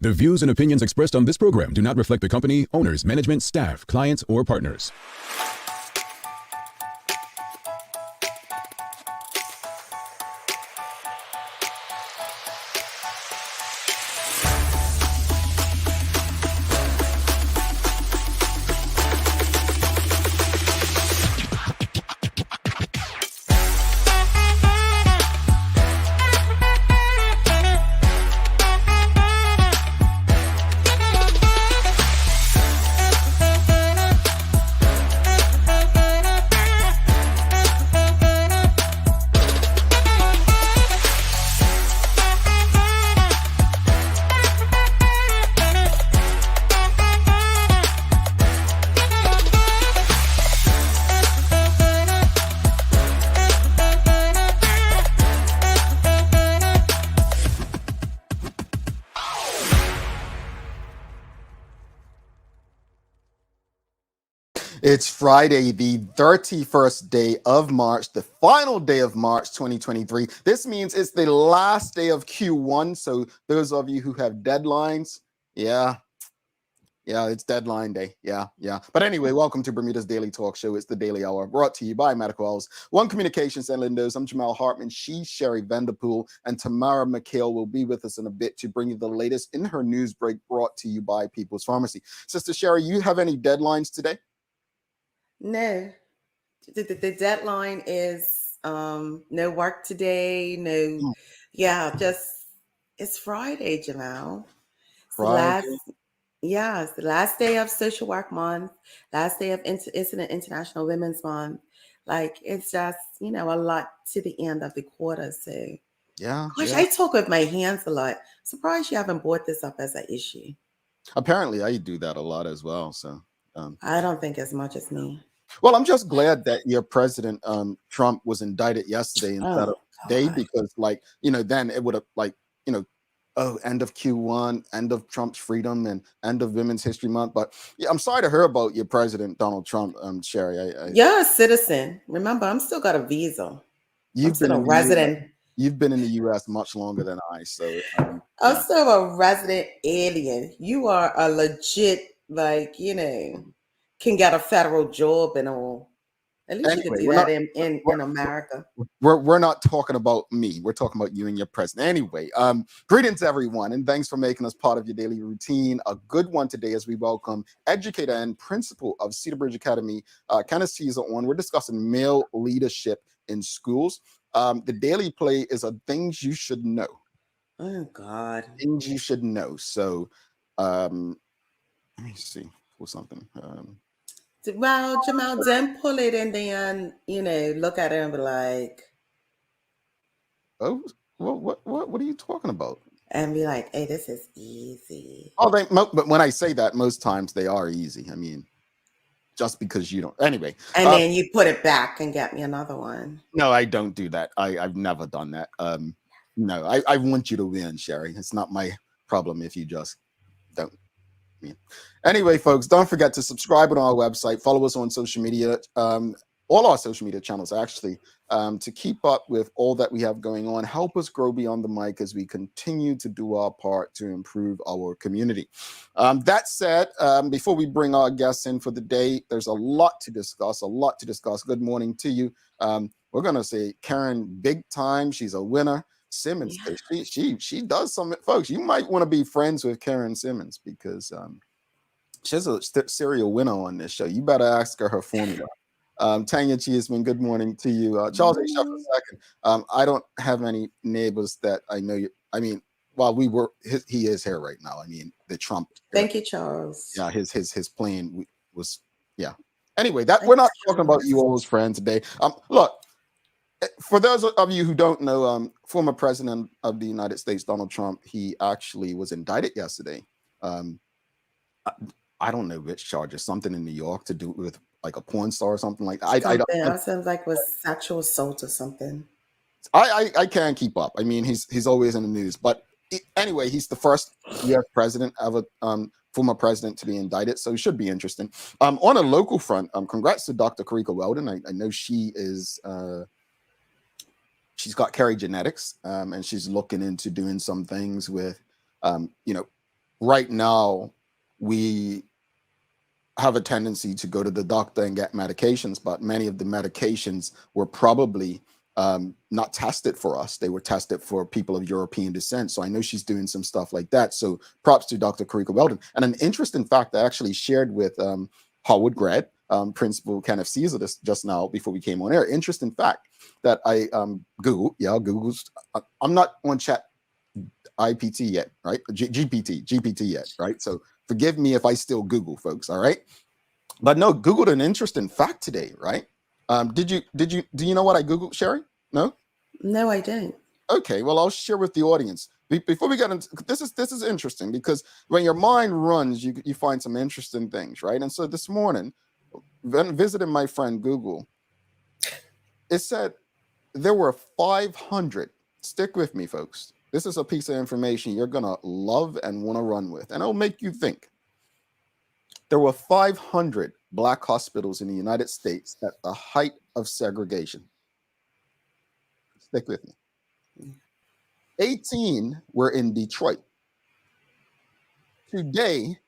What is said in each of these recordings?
The views and opinions expressed on this program do not reflect the company, owners, management, staff, clients, or partners. It's Friday, the 31st day of March, the final day of March 2023. This means it's the last day of Q1. So those of you who have deadlines, yeah, it's deadline day. Yeah. But anyway, welcome to Bermuda's Daily Talk Show. It's the Daily Hour brought to you by Medical House, One Communications and Lindos. I'm Jamal Hartman. She's Sherry Vanderpool, and Tamara McHale will be with us in a bit to bring you the latest in her news break brought to you by People's Pharmacy. Sister Sherry, you have any deadlines today? No, the deadline is no work today. No, just it's Friday, Jamal. It's Friday. it's the last day of Social Work Month, last day of International Women's Month. Like it's just a lot to the end of the quarter. So gosh, I talk with my hands a lot. Surprised you haven't brought this up as an issue. Apparently, I do that a lot as well. So I don't think as much as me. Well, I'm just glad that your president, Trump, was indicted yesterday instead of today, because, then it would have, end of Q1, end of Trump's freedom, and end of Women's History Month. But yeah, I'm sorry to hear about your president, Donald Trump, Sherry. You're a citizen. Remember, I'm still got a visa. I'm still a resident. You've been in the U.S. much longer than I, so I'm still a resident alien. You are a legit, can get a federal job and all. At least you can do that in America. We're not talking about me. We're talking about you and your president. Anyway, greetings everyone, and thanks for making us part of your daily routine. A good one today as we welcome educator and principal of Cedarbridge Academy, Kenneth Caesar on. We're discussing male leadership in schools. The daily play is a things you should know. Oh God. Things you should know. So let me see for something. Well, Jamal, then pull it and then, look at it and be like, oh, what are you talking about? And be like, hey, this is easy. Oh, but when I say that, most times they are easy. I mean, just because you don't. Anyway. And then you put it back and get me another one. No, I don't do that. I've never done that. No, I want you to win, Sherry. It's not my problem if you just don't. Anyway, folks, don't forget to subscribe on our website, follow us on social media, all our social media channels actually, to keep up with all that we have going on. Help us grow beyond the mic as we continue to do our part to improve our community. That said, before we bring our guests in for the day, there's a lot to discuss. Good morning to you. We're gonna say Karen, big time. She's a winner. Simmons, she does something, folks. You might want to be friends with Karen Simmons because she's a serial winner on this show. You better ask her formula. Tanya Cheeseman, good morning to you. Charles A. Shepherd II. I don't have any neighbors that I know. He is here right now. I mean, the Trump. Thank you, Charles. Yeah, his plane was. Anyway, we're not talking about you all as friends today. Look. For those of you who don't know, former president of the United States, Donald Trump, he actually was indicted yesterday. I don't know which charges, something in New York to do with like a porn star or something like that. That sounds like was sexual assault or something. I can't keep up. I mean, he's always in the news. But anyway, he's the first U.S. president ever, former president to be indicted. So it should be interesting. On a local front, congrats to Dr. Karika Weldon. I know she is... she's got Carrie Genetics, and she's looking into doing some things with, right now we have a tendency to go to the doctor and get medications, but many of the medications were probably not tested for us. They were tested for people of European descent. So I know she's doing some stuff like that. So props to Dr. Karika Weldon. And an interesting fact I actually shared with Howard grad, Principal Kenneth Caesar just now before we came on air. Interesting fact that I Googled. Yeah, Google's. I'm not on Chat IPT yet, right? GPT yet, right? So forgive me if I still Google, folks. All right, but no, Googled an interesting fact today, right? Do you know what I Googled, Sherry? No, I didn't. Okay, well, I'll share with the audience before we get into this. Is interesting because when your mind runs, you find some interesting things, right? And so this morning, when visiting my friend Google, it said there were 500. Stick with me, folks. This is a piece of information you're gonna love and want to run with, and it'll make you think. There were 500 Black hospitals in the United States at the height of segregation. Stick with me. 18 were in Detroit. Today,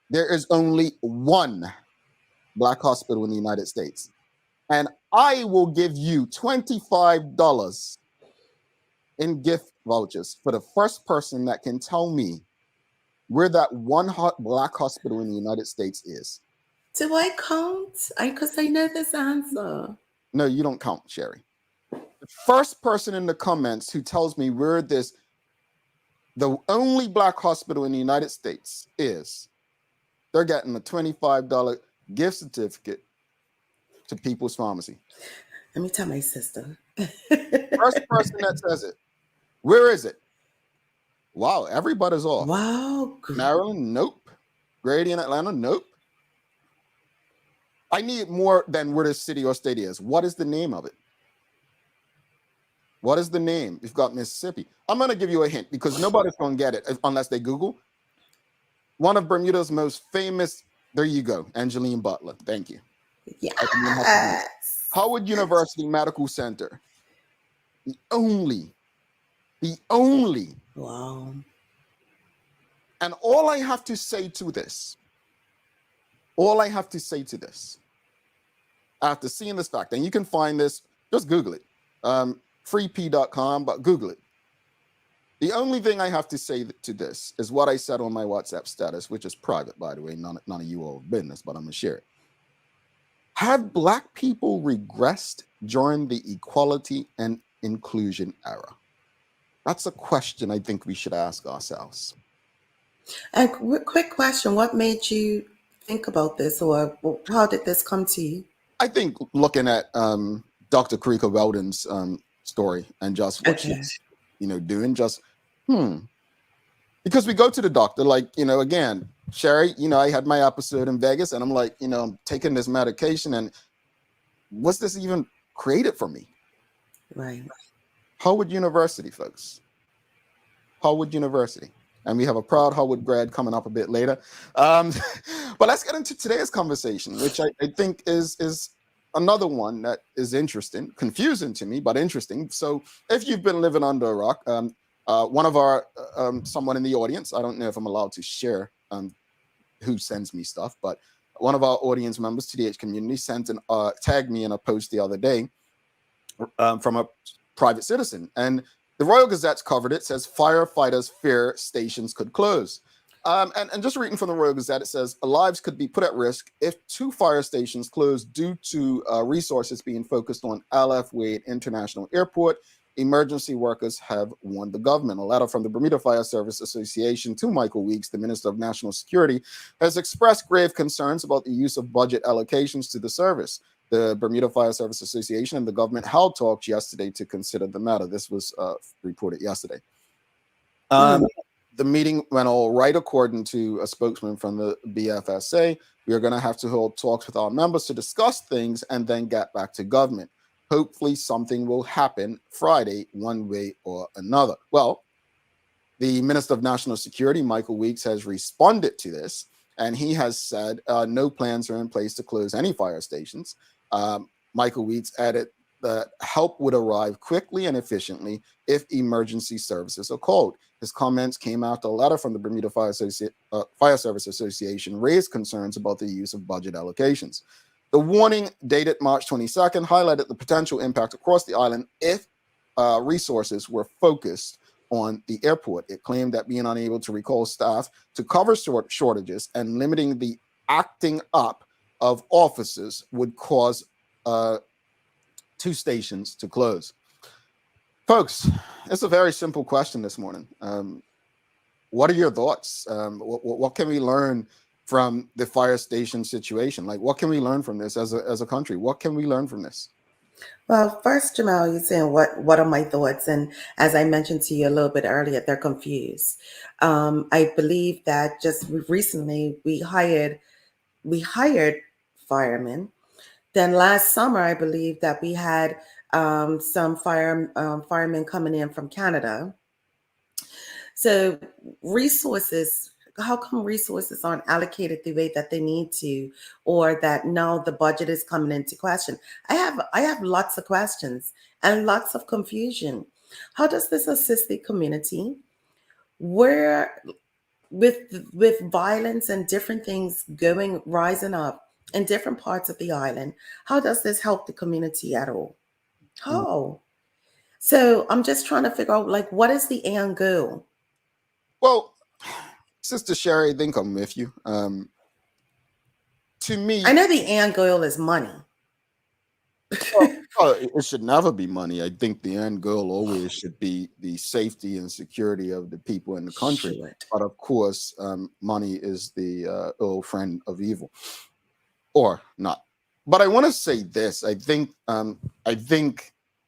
there is only one Black hospital in the United States. And I will give you $25 in gift vouchers for the first person that can tell me where that one Black hospital in the United States is. Do I count? Because I know this answer. No, you don't count, Sherry. The first person in the comments who tells me where the only Black hospital in the United States is, they're getting a $25 gift certificate to People's Pharmacy. Let me tell my sister. First person that says it. Where is it? Wow, everybody's off. Wow. Maryland, nope. Grady in Atlanta, nope. I need more than where the city or state is. What is the name of it? What is the name? You've got Mississippi. I'm going to give you a hint because nobody's going to get it unless they Google. One of Bermuda's most famous, there you go, Angeline Butler. Thank you. Yes. Howard University Medical Center. The only. Wow. And all I have to say to this, after seeing this fact, and you can find this, just Google it. Freep.com, but Google it. The only thing I have to say to this is what I said on my WhatsApp status, which is private, by the way, none of you all business, but I'm gonna share it. Have Black people regressed during the equality and inclusion era? That's a question I think we should ask ourselves. And quick question, what made you think about this, or how did this come to you? I think looking at Dr. Karika Weldon's story and just what she's doing, just because we go to the doctor, like, again, Sherry, I had my episode in Vegas and I'm like, I'm taking this medication and what's this even created for me? Right. Howard University, folks. Howard University. And we have a proud Howard grad coming up a bit later. But let's get into today's conversation, which I think is another one that is interesting, confusing to me, but interesting. So if you've been living under a rock, one of our, someone in the audience, I don't know if I'm allowed to share who sends me stuff, but one of our audience members, TDH Community, tagged me in a post the other day from a private citizen. And the Royal Gazette's covered it, says firefighters fear stations could close. And just reading from the Royal Gazette, it says lives could be put at risk if 2 fire stations close due to resources being focused on LF Wade International Airport. Emergency workers have warned the government. A letter from the Bermuda Fire Service Association to Michael Weeks, the Minister of National Security, has expressed grave concerns about the use of budget allocations to the service. The Bermuda Fire Service Association and the government held talks yesterday to consider the matter. This was reported yesterday. The meeting went all right, according to a spokesman from the BFSA. We are going to have to hold talks with our members to discuss things and then get back to government. Hopefully something will happen Friday, one way or another. Well, the Minister of National Security, Michael Weeks, has responded to this, and he has said no plans are in place to close any fire stations. Michael Weeks added that help would arrive quickly and efficiently if emergency services are called. His comments came after a letter from the Bermuda Fire Service Association raised concerns about the use of budget allocations. The warning, dated March 22nd, highlighted the potential impact across the island if resources were focused on the airport. It claimed that being unable to recall staff to cover shortages and limiting the acting up of officers would cause 2 stations to close. Folks, it's a very simple question this morning. What are your thoughts? What can we learn from the fire station situation? Like, what can we learn from this as a country? What can we learn from this? Well, first, Jamal, you're saying what are my thoughts? And as I mentioned to you a little bit earlier, they're confused. I believe that just recently we hired firemen. Then last summer, I believe that we had some firemen coming in from Canada. So resources, how come resources aren't allocated the way that they need to, or that now the budget is coming into question? I have lots of questions and lots of confusion. How does this assist the community? Where with violence and different things rising up in different parts of the island, how does this help the community at all? How? So I'm just trying to figure out, like, what is the end goal? Well, Sister Sherry, I think I'm with you. To me, I know the end goal is money. It should never be money. I think the end goal always should be the safety and security of the people in the country. But of course, money is the old friend of evil, or not. But I want to say this. I think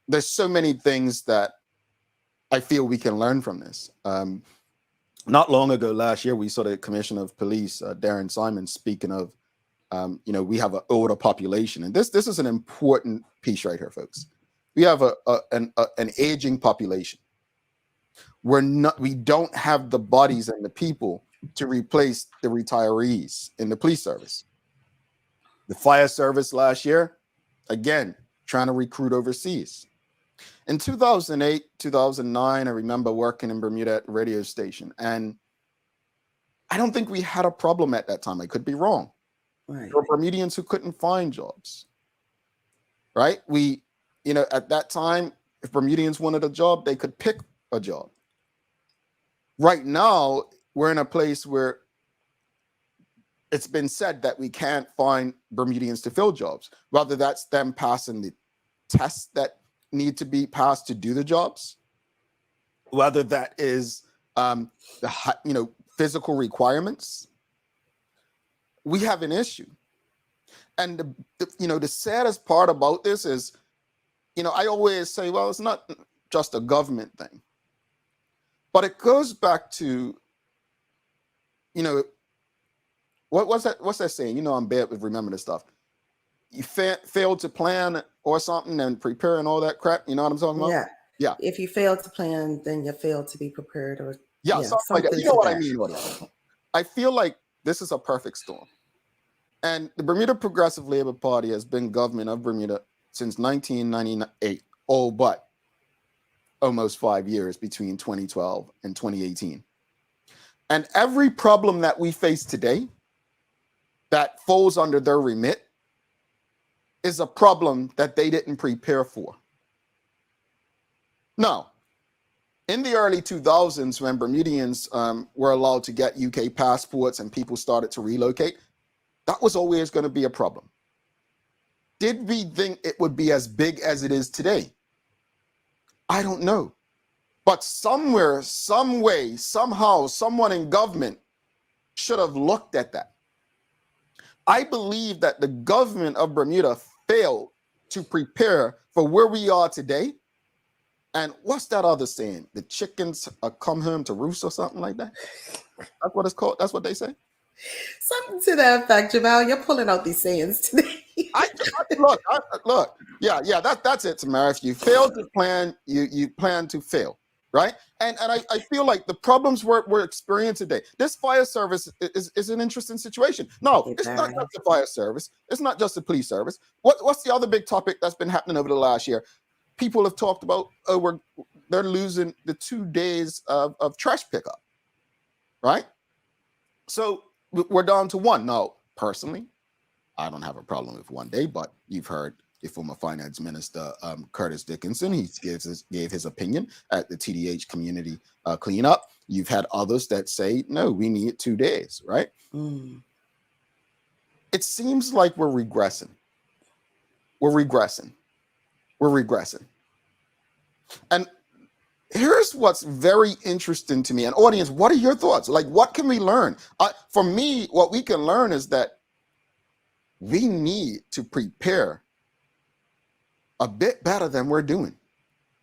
there's so many things that I feel we can learn from this. Not long ago, last year, we saw the Commissioner of Police, Darren Simon, speaking of, we have an older population, and this is an important piece right here, folks. We have an aging population. We don't have the bodies and the people to replace the retirees in the police service. The fire service last year, again, trying to recruit overseas. In 2008, 2009, I remember working in Bermuda at the radio station, and I don't think we had a problem at that time. I could be wrong. Right. There were Bermudians who couldn't find jobs, right? At that time, if Bermudians wanted a job, they could pick a job. Right now, we're in a place where it's been said that we can't find Bermudians to fill jobs. Whether that's them passing the tests that need to be passed to do the jobs, whether that is the physical requirements, we have an issue. And the saddest part about this is, I always say, well, it's not just a government thing, but it goes back to, what's that saying? I'm bad with remembering this stuff. You failed to plan or something and prepare and all that crap. You know what I'm talking about? Yeah. If you fail to plan, then you fail to be prepared, or something like that. You know what I mean? I feel like this is a perfect storm. And the Bermuda Progressive Labor Party has been government of Bermuda since 1998. Oh, but almost 5 years between 2012 and 2018. And every problem that we face today that falls under their remit is a problem that they didn't prepare for. Now, in the early 2000s, when Bermudians were allowed to get UK passports and people started to relocate, that was always going to be a problem. Did we think it would be as big as it is today? I don't know. But somewhere, some way, somehow, someone in government should have looked at that. I believe that the government of Bermuda failed to prepare for where we are today. And what's that other saying? The chickens come home to roost or something like that? That's what it's called. That's what they say. Something to that effect, Jamal. You're pulling out these sayings today. Look. Yeah. That's it, Tamara. If you fail to plan, you plan to fail, right? And I feel like the problems we're experiencing today, this fire service is an interesting situation. No, it's not just the fire service. It's not just the police service. What's the other big topic that's been happening over the last year? People have talked about, they're losing the 2 days of trash pickup, right? So we're down to one. Now, personally, I don't have a problem with 1 day, but you've heard the former finance minister, Curtis Dickinson. He gave his opinion at the TDH community cleanup. You've had others that say, no, we need 2 days, right? It seems like we're regressing. We're regressing. And here's what's very interesting to me. And audience, what are your thoughts? Like, what can we learn? For me, what we can learn is that we need to prepare a bit better than we're doing.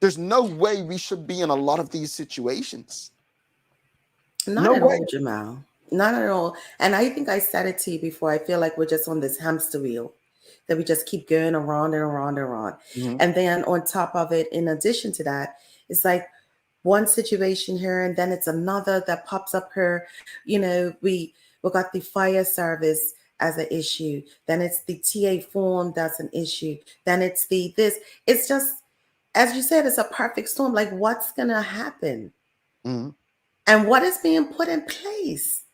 There's no way we should be in a lot of these situations. Not at all, Jamal. Not at all. And I think I said it to you before. I feel like we're just on this hamster wheel that we just keep going around and around and around. And then on top of it, in addition to that, it's like one situation here and then it's another that pops up here. You know, we got the fire service as an issue. Then it's the TA form that's an issue. Then it's this. It's just, as you said, it's a perfect storm. Like, what's going to happen? And what is being put in place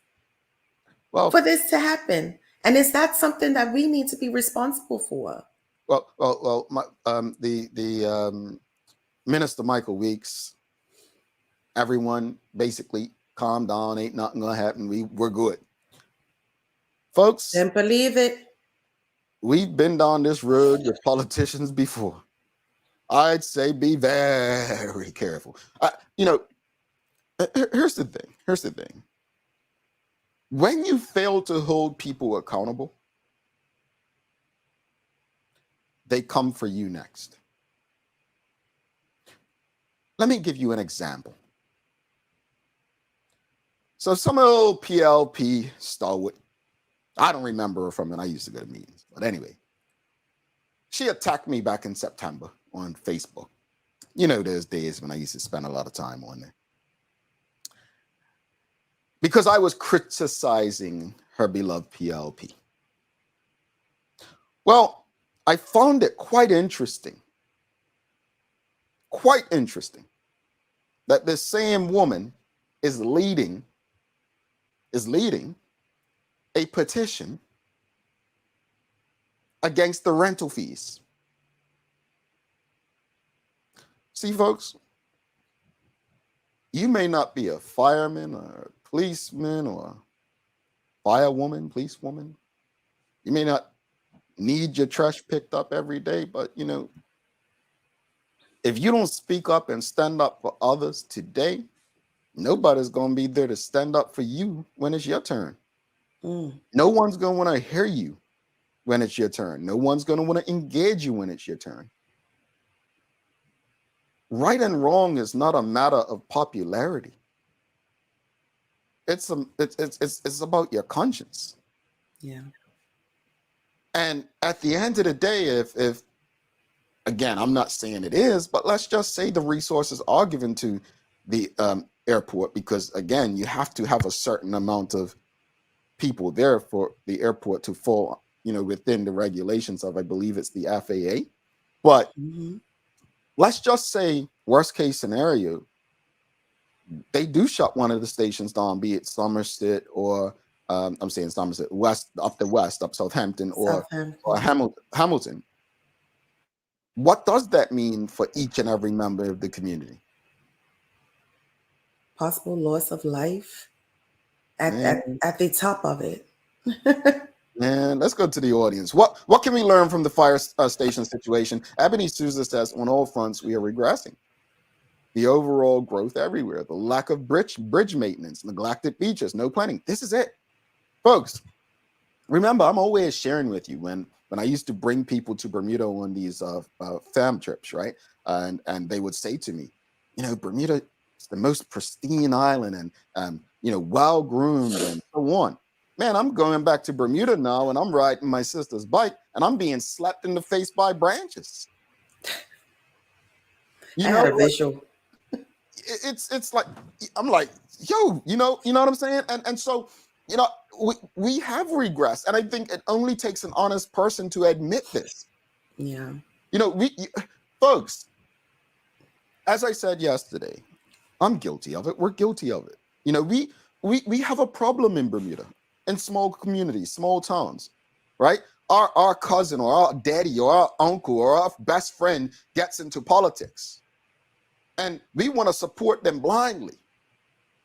for this to happen? And is that something that we need to be responsible for? The Minister Michael Weeks, everyone basically calm down. Ain't nothing gonna happen. We're good, folks. Don't believe it. We've been down this road with politicians before. I'd say be very careful. Here's the thing. When you fail to hold people accountable, they come for you next. Let me give you an example. So some old PLP stalwart, I don't remember her from when I used to go to meetings, but anyway, she attacked me back in September on Facebook. You know, those days when I used to spend a lot of time on there. Because I was criticizing her beloved PLP. Well, I found it quite interesting that this same woman is leading a petition against the rental fees. See, folks, you may not be a fireman or a policeman or firewoman, policewoman. You may not need your trash picked up every day, but you know, if you don't speak up and stand up for others today, nobody's going to be there to stand up for you when it's your turn. No one's going to want to hear you when it's your turn. No one's going to want to engage you when it's your turn. Right and wrong is not a matter of popularity. It's about your conscience. Yeah. And at the end of the day, if again, I'm not saying it is, but let's just say the resources are given to the airport, because again, you have to have a certain amount of people there for the airport to fall, you know, within the regulations of, I believe it's the FAA. But let's just say, worst case scenario, they do shut one of the stations down, be it Somerset or I'm saying Somerset West, up Southampton or Hamilton. What does that mean for each and every member of the community? Possible loss of life at the top of it. Man, let's go to the audience. What can we learn from the fire station situation? Ebony Souza says, on all fronts, we are regressing. The overall growth everywhere, the lack of bridge maintenance, neglected beaches, no planning. This is it. Folks, remember, I'm always sharing with you when I used to bring people to Bermuda on these fam trips, right? And they would say to me, you know, Bermuda is the most pristine island and you know, well-groomed and so on. Man, I'm going back to Bermuda now and I'm riding my sister's bike and I'm being slapped in the face by branches. I had a visual. it's like I'm like, yo, you know what I'm saying? And so, you know, we have regressed, and I think it only takes an honest person to admit this. Yeah. You know, folks, as I said yesterday, I'm guilty of it. We're guilty of it. You know, we have a problem in Bermuda, in small communities, small towns, right? Our cousin or our daddy or our uncle or our best friend gets into politics, and we want to support them blindly,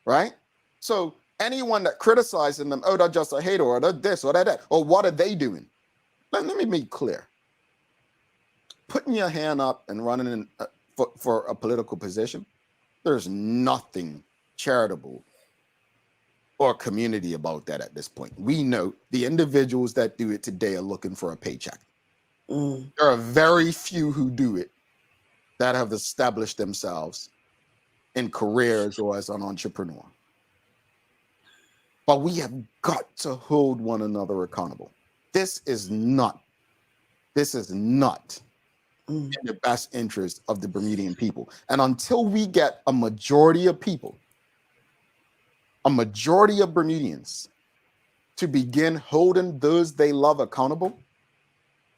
right? So anyone that criticizing them, oh, they're just a hater, or they're this or that, or what are they doing? Let me be clear. Putting your hand up and running in, for a political position, there's nothing charitable or community about that at this point. We know the individuals that do it today are looking for a paycheck. There are very few who do it that have established themselves in careers or as an entrepreneur. But we have got to hold one another accountable. This is not in the best interest of the Bermudian people. And until we get a majority of people, a majority of Bermudians, to begin holding those they love accountable,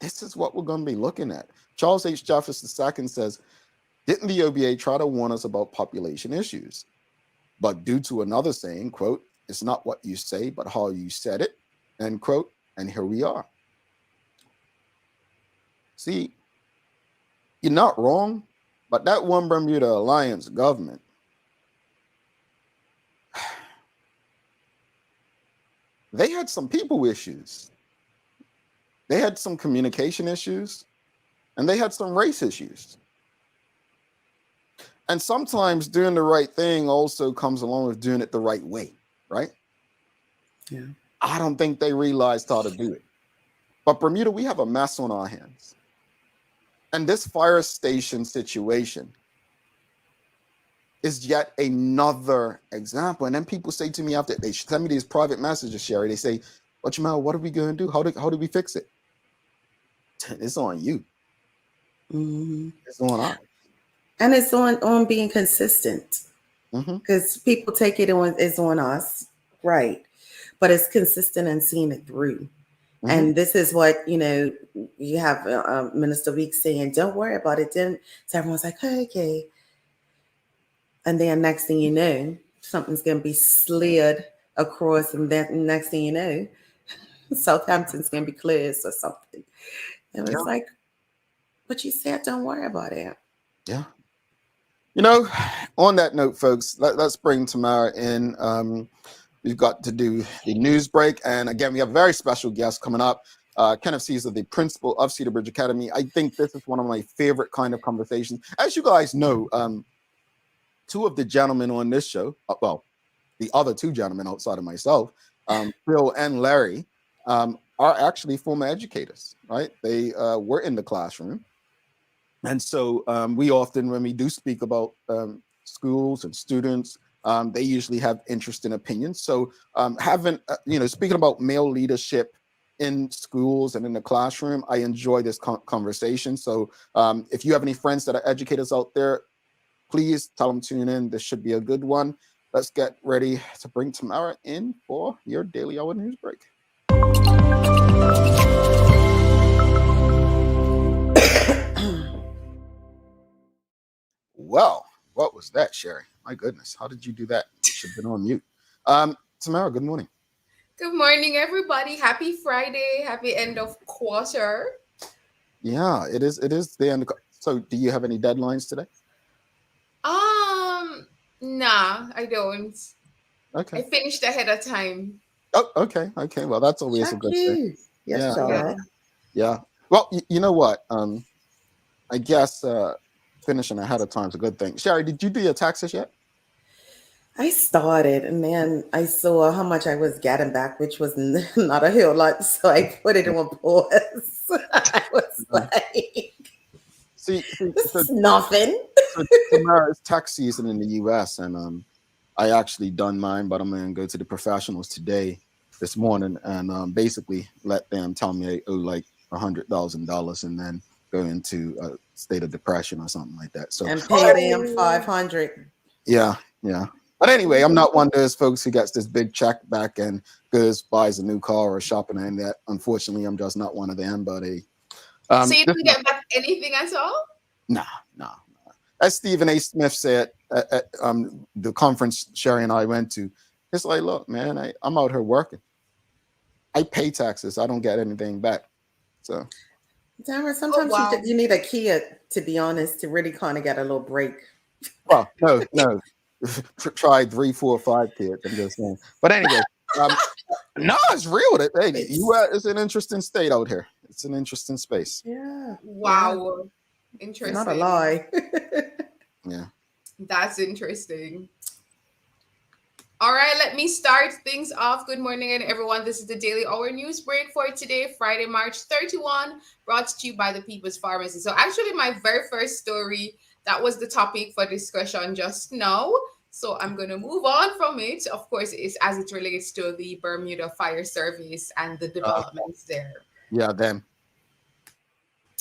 this is what we're going to be looking at. Charles H. Jefferson II says, didn't the OBA try to warn us about population issues? But due to another saying, quote, it's not what you say, but how you said it, end quote, and here we are. See, you're not wrong, but that One Bermuda Alliance government, they had some people issues. They had some communication issues, and they had some race issues. And sometimes doing the right thing also comes along with doing it the right way, right? Yeah. I don't think they realized how to do it. But Bermuda, we have a mess on our hands. And this fire station situation is yet another example. And then people say to me after they send me these private messages, Sherry, they say, "What you matter? What are we going to do? How do we fix it?" It's on you. It's on us. And it's on being consistent, because people take it on, it's on us, right? But it's consistent and seeing it through. And this is what, you know, you have Minister Weeks saying, don't worry about it. Then so everyone's like, oh, okay. And then next thing you know, something's going to be slid across, and then next thing you know, Southampton's going to be closed or something. And it's like, but you said don't worry about it. Yeah. You know, on that note, folks, let's bring Tamara in. We've got to do the news break. And again, we have a very special guest coming up, Kenneth Caesar, the principal of Cedarbridge Academy. I think this is one of my favorite kind of conversations. As you guys know, two of the gentlemen on this show, well, the other two gentlemen outside of myself, Phil and Larry, are actually former educators, right? They were in the classroom. And so we often, when we do speak about schools and students, they usually have interesting opinions. So speaking about male leadership in schools and in the classroom, I enjoy this conversation. So if you have any friends that are educators out there, please tell them to tune in. This should be a good one. Let's get ready to bring Tamara in for your Daily Hour news break. Well, what was that, Sherry? My goodness, how did you do that? You should have been on mute. Tamara, good morning. Good morning, everybody. Happy Friday. Happy end of quarter. Yeah, it is the end. So do you have any deadlines today? Nah, I don't. Okay. I finished ahead of time. Oh, okay. Well, that's always a good thing. Yes, yeah. Well, you know what? I guess finishing ahead of time is a good thing. Sherry, did you do your taxes yet? I started, and then I saw how much I was getting back, which was not a whole lot, so I put it on pause. I was like, see this is nothing. So tomorrow is tax season in the U.S., and I actually done mine, but I'm going to go to the professionals this morning, and basically let them tell me I owe like $100,000, and then go into a state of depression or something like that. So and pay them $500. Yeah. But anyway, I'm not one of those folks who gets this big check back and goes buys a new car or shopping and that. Unfortunately, I'm just not one of them. But So you didn't get back anything at all? No. As Stephen A. Smith said at the conference Sherry and I went to, it's like, look, man, I'm out here working. I pay taxes. I don't get anything back. So, Dara, sometimes you need a Kia, to be honest, to really kind of get a little break. Well, no. Tried 3, 4, 5 kids. I'm just saying. But anyway, no, it's real. Hey, U.S. is an interesting state out here. It's an interesting space. Yeah. Wow. Interesting. Not a lie. Yeah. That's interesting. All right, let me start things off. Good morning, and everyone. This is the Daily Hour News Break for today, Friday, March 31, brought to you by the People's Pharmacy. So actually, my very first story, that was the topic for discussion just now. So I'm going to move on from it. Of course, it's as it relates to the Bermuda Fire Service and the developments there. Yeah, them.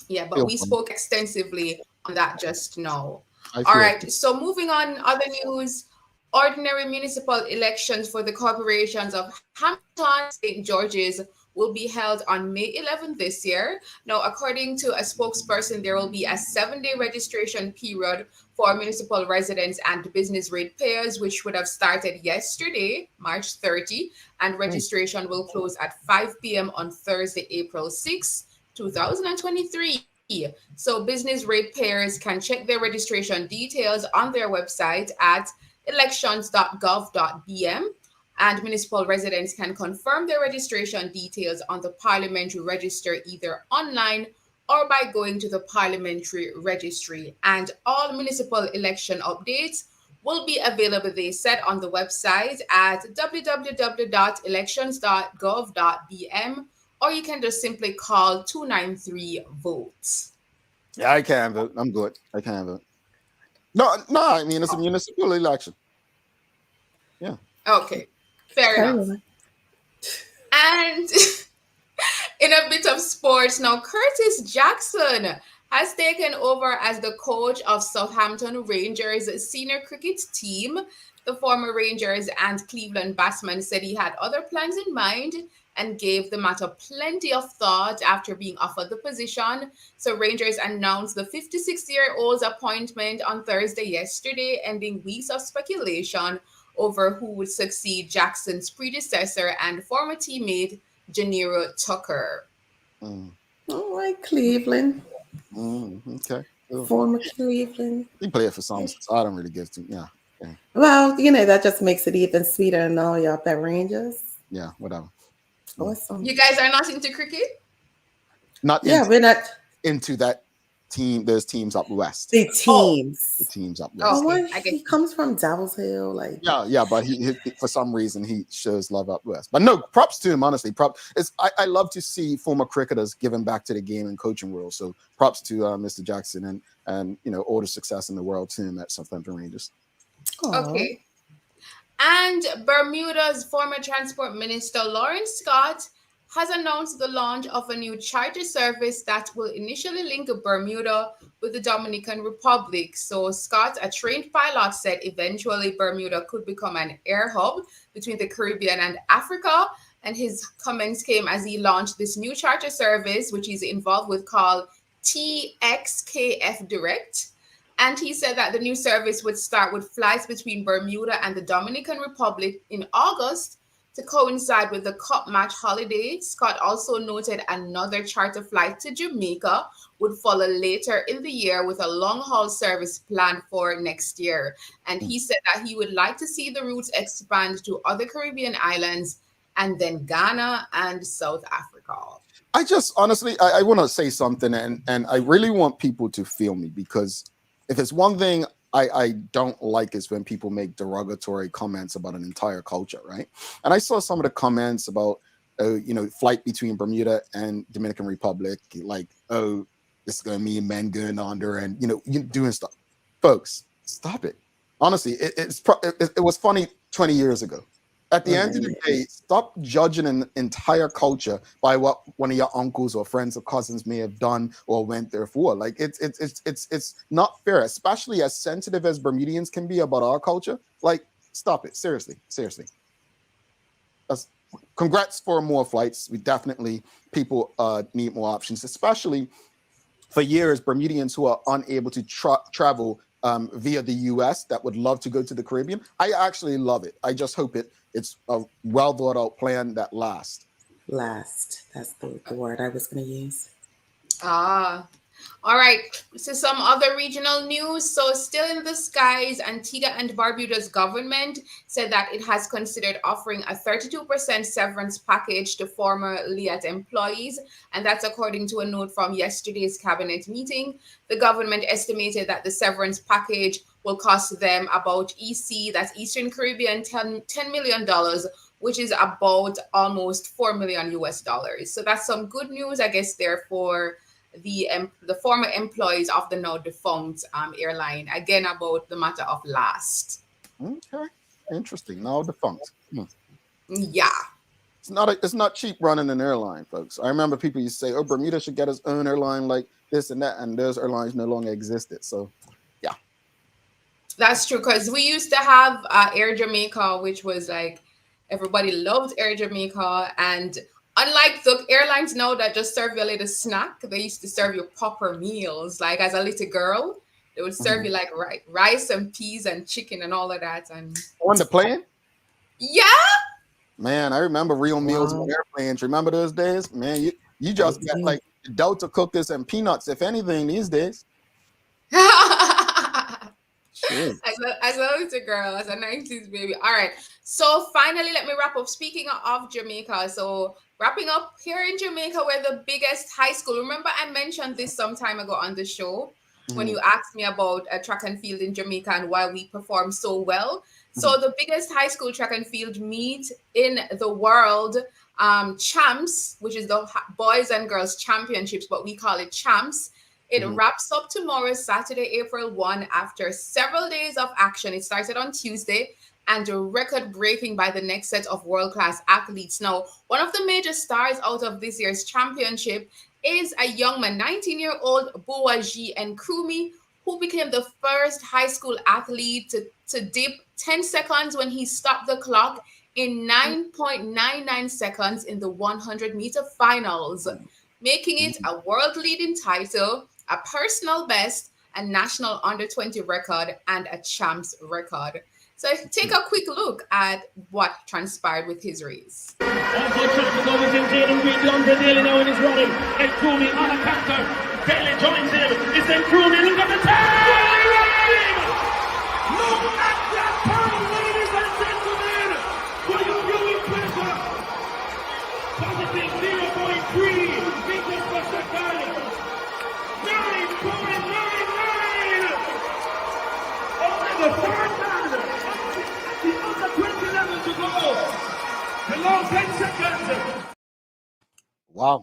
Yeah, but we spoke extensively on that just now. All right, so moving on, other news. Ordinary municipal elections for the corporations of Hampton, St. George's will be held on May 11th this year. Now, according to a spokesperson, there will be a 7-day registration period for municipal residents and business rate payers, which would have started yesterday, March 30, and registration will close at 5 p.m. on Thursday, April 6, 2023. So business rate payers can check their registration details on their website at elections.gov.bm, and municipal residents can confirm their registration details on the parliamentary register either online or by going to the parliamentary registry. And all municipal election updates will be available, they said, on the website at www.elections.gov.bm, or you can just simply call 293-VOTE. Yeah, I can vote. I'm good. I can vote. No, I mean, it's a municipal election. Yeah. Okay. Fair enough. And in a bit of sports now, Curtis Jackson has taken over as the coach of Southampton Rangers senior cricket team. The former Rangers and Cleveland batsman said he had other plans in mind and gave the matter plenty of thought after being offered the position. So Rangers announced the 56-year-old's appointment on Thursday yesterday, ending weeks of speculation over who would succeed Jackson's predecessor and former teammate Janiro Tucker. All right, Cleveland. Okay. Former Cleveland. He played for some, so I don't really give to. Yeah. Well, that just makes it even sweeter and all y'all at Rangers. Yeah, whatever. Awesome. You guys are not into cricket? We're not into that team. There's teams up west. The teams Up west. Oh, well, he comes from Devils Hill, like but he for some reason he shows love up west. But no, props to him, honestly. I love to see former cricketers giving back to the game and coaching world. So props to Mr. Jackson and all the success in the world to him at Southampton Rangers. Aww. Okay. And Bermuda's former Transport Minister Lawrence Scott has announced the launch of a new charter service that will initially link Bermuda with the Dominican Republic. So Scott, a trained pilot, said eventually Bermuda could become an air hub between the Caribbean and Africa. And his comments came as he launched this new charter service, which he's involved with, called TXKF Direct. And he said that the new service would start with flights between Bermuda and the Dominican Republic in August to coincide with the Cup match holiday. Scott also noted another charter flight to Jamaica would follow later in the year with a long-haul service planned for next year. And he said that he would like to see the routes expand to other Caribbean islands and then Ghana and South Africa. I just honestly, I want to say something, and I really want people to feel me, because if it's one thing I don't like is when people make derogatory comments about an entire culture, right? And I saw some of the comments about, flight between Bermuda and Dominican Republic, like, oh, this is going to mean men going under and, you doing stuff. Folks, stop it. Honestly, it was funny 20 years ago. At the end of the day, stop judging an entire culture by what one of your uncles or friends or cousins may have done or went there for. Like it's not fair, especially as sensitive as Bermudians can be about our culture. Like, stop it. Seriously. Congrats for more flights. We definitely, people need more options, especially for years, Bermudians who are unable to travel via the US that would love to go to the Caribbean. I actually love it. I just hope it's a well thought out plan that lasts. That's the word I was going to use. All right, so some other regional news. So still in the skies, Antigua and Barbuda's government said that it has considered offering a 32% severance package to former LIAT employees, and that's according to a note from yesterday's cabinet meeting. The government estimated that the severance package will cost them about that's Eastern Caribbean, $10 million, which is about almost $4 million US. So that's some good news, I guess, there for the former employees of the now defunct airline. Again, about the matter of last. Okay, interesting. Now defunct. Yeah, it's not cheap running an airline, folks. I remember people used to say, "Oh, Bermuda should get its own airline like this and that," and those airlines no longer existed. So, yeah, that's true. Because we used to have Air Jamaica, which was like everybody loved Air Jamaica, and unlike the airlines now that just serve you a little snack, they used to serve you proper meals. Like as a little girl, they would serve you like rice and peas and chicken and all of that. And on the plane? Yeah. Man, I remember real meals on airplanes. Remember those days? Man, you just get like Delta cookies and peanuts, if anything, these days. Sure. As a little girl, as a 90s baby. All right. So finally, let me wrap up. Speaking of Jamaica, so wrapping up here in Jamaica, we're the biggest high school. Remember, I mentioned this some time ago on the show when you asked me about track and field in Jamaica and why we perform so well. So the biggest high school track and field meet in the world, Champs, which is the Boys and Girls Championships, but we call it Champs. It wraps up tomorrow, Saturday, April 1, after several days of action. It started on Tuesday and record-breaking by the next set of world-class athletes. Now, one of the major stars out of this year's championship is a young man, 19-year-old Boaji Nkrumah, who became the first high school athlete to dip 10 seconds when he stopped the clock in 9.99 seconds in the 100-meter finals, making it a world-leading title, a personal best, a national under-20 record, and a champs record. So take a quick look at what transpired with his race. Daily now in his running. Nkrumah on a counter. Daly joins him. It's Nkrumah. Look at the time! Look at that time, ladies and gentlemen! For your viewing pleasure. Positive 0.3 meters per second. 9.99! Only the third man. The under 20 level to go. Below 10 seconds. Wow.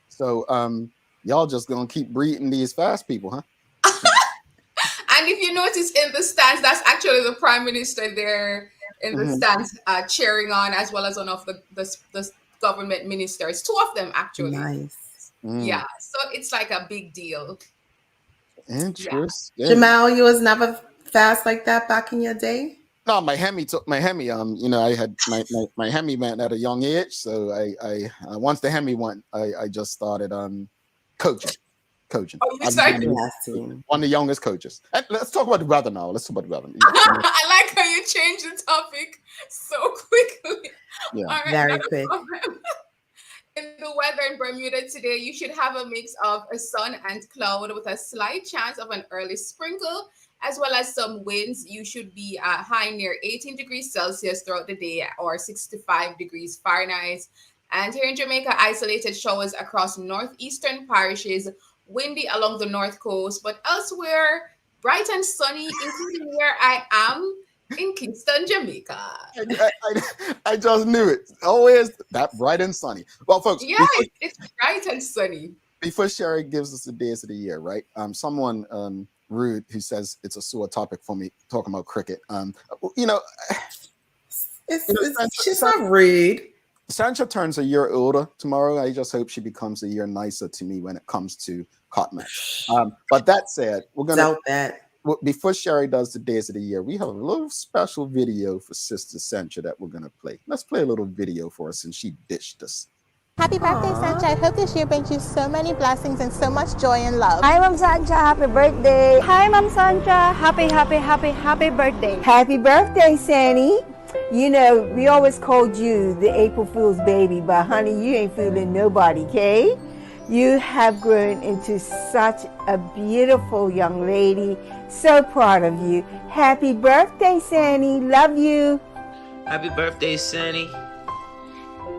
So y'all just gonna keep breeding these fast people, huh? And if you notice in the stands, that's actually the Prime Minister there in the stands cheering on, as well as one of the government ministers, two of them actually. Nice. Yeah, so it's like a big deal. Interesting. Yeah. Jamal, you was never fast like that back in your day? No, my Hemi took my Hemi. I had my Hemi went at a young age. So I once the Hemi went, I just started coaching. Oh, you started one of the youngest coaches. And let's talk about the weather now. Let's talk about the weather. I like how you changed the topic so quickly. Yeah, all right, very quick. In the weather in Bermuda today, you should have a mix of a sun and cloud with a slight chance of an early sprinkle, as well as some winds. You should be high near 18 degrees Celsius throughout the day, or 65 degrees Fahrenheit. And here in Jamaica, isolated showers across northeastern parishes, windy along the north coast, but elsewhere, bright and sunny, including where I am in Kingston, Jamaica. I just knew it. Always that bright and sunny. Well, folks. Yeah, it's bright and sunny. Before Sherry gives us the days of the year, right? Someone rude who says it's a sore topic for me talking about cricket. She's not rude. Sancha turns a year older tomorrow. I just hope she becomes a year nicer to me when it comes to cotton match. But that said, we're gonna doubt that. Before Sherry does the days of the year, we have a little special video for Sister Sancha that we're gonna play. Let's play a little video for her since she ditched us. Happy birthday, Sancha. I hope this year brings you so many blessings and so much joy and love. Hi, Mom Sancha. Happy birthday. Hi, Mom Sancha. Happy birthday. Happy birthday, Sandy. You know, we always called you the April Fool's baby, but honey, you ain't fooling nobody, okay? You have grown into such a beautiful young lady. So proud of you. Happy birthday, Sandy. Love you. Happy birthday, Sandy.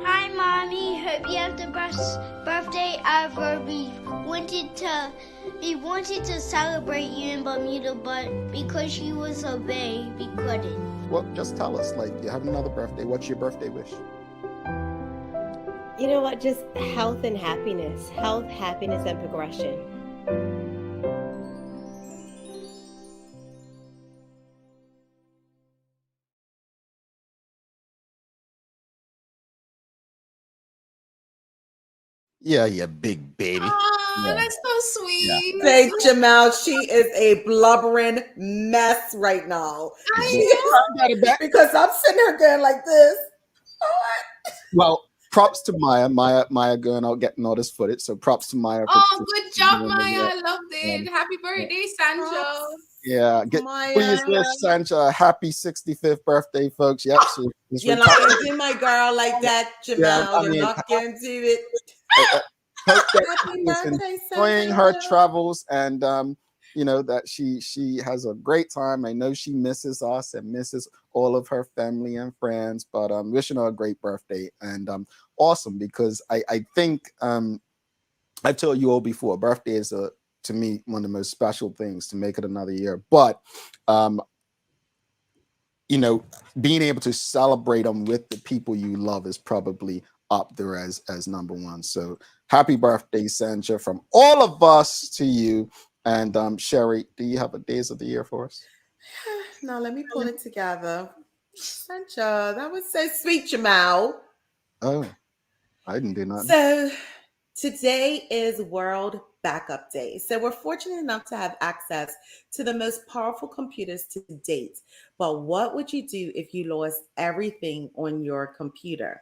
Hi, Mommy. Hope you have the best birthday ever. We wanted to celebrate you in Bermuda, but because you was away, we couldn't. Well, just tell us, like, you have another birthday. What's your birthday wish? You know what? Just health and happiness. Health, happiness, and progression. Yeah, you big baby. Oh, yeah. That's so sweet. Yeah. Say, Jamal, she is a blubbering mess right now. Because I'm sitting here going like this. Well, props to Maya. Maya going out getting all this footage. So props to Maya. Good job, Maya. I loved it. Happy birthday, Sancho. Yeah, please wish Sancha a happy 65th birthday, folks. Yep. So you're not going to do my girl like that, Jamal. You're not going to do it. Hope that she's enjoying her travels and you know that she has a great time. I know she misses us and misses all of her family and friends, but wishing her a great birthday and awesome because I think I've told you all before, birthday is to me one of the most special things to make it another year. But you know, being able to celebrate them with the people you love is probably up there as number one. So happy birthday, Sancha, from all of us to you. And Sherry, do you have a days of the year for us? No, let me pull it together. Sancha, that was so sweet, Jamal. Oh, I didn't do nothing. So today is World Backup Day. So we're fortunate enough to have access to the most powerful computers to date. But what would you do if you lost everything on your computer?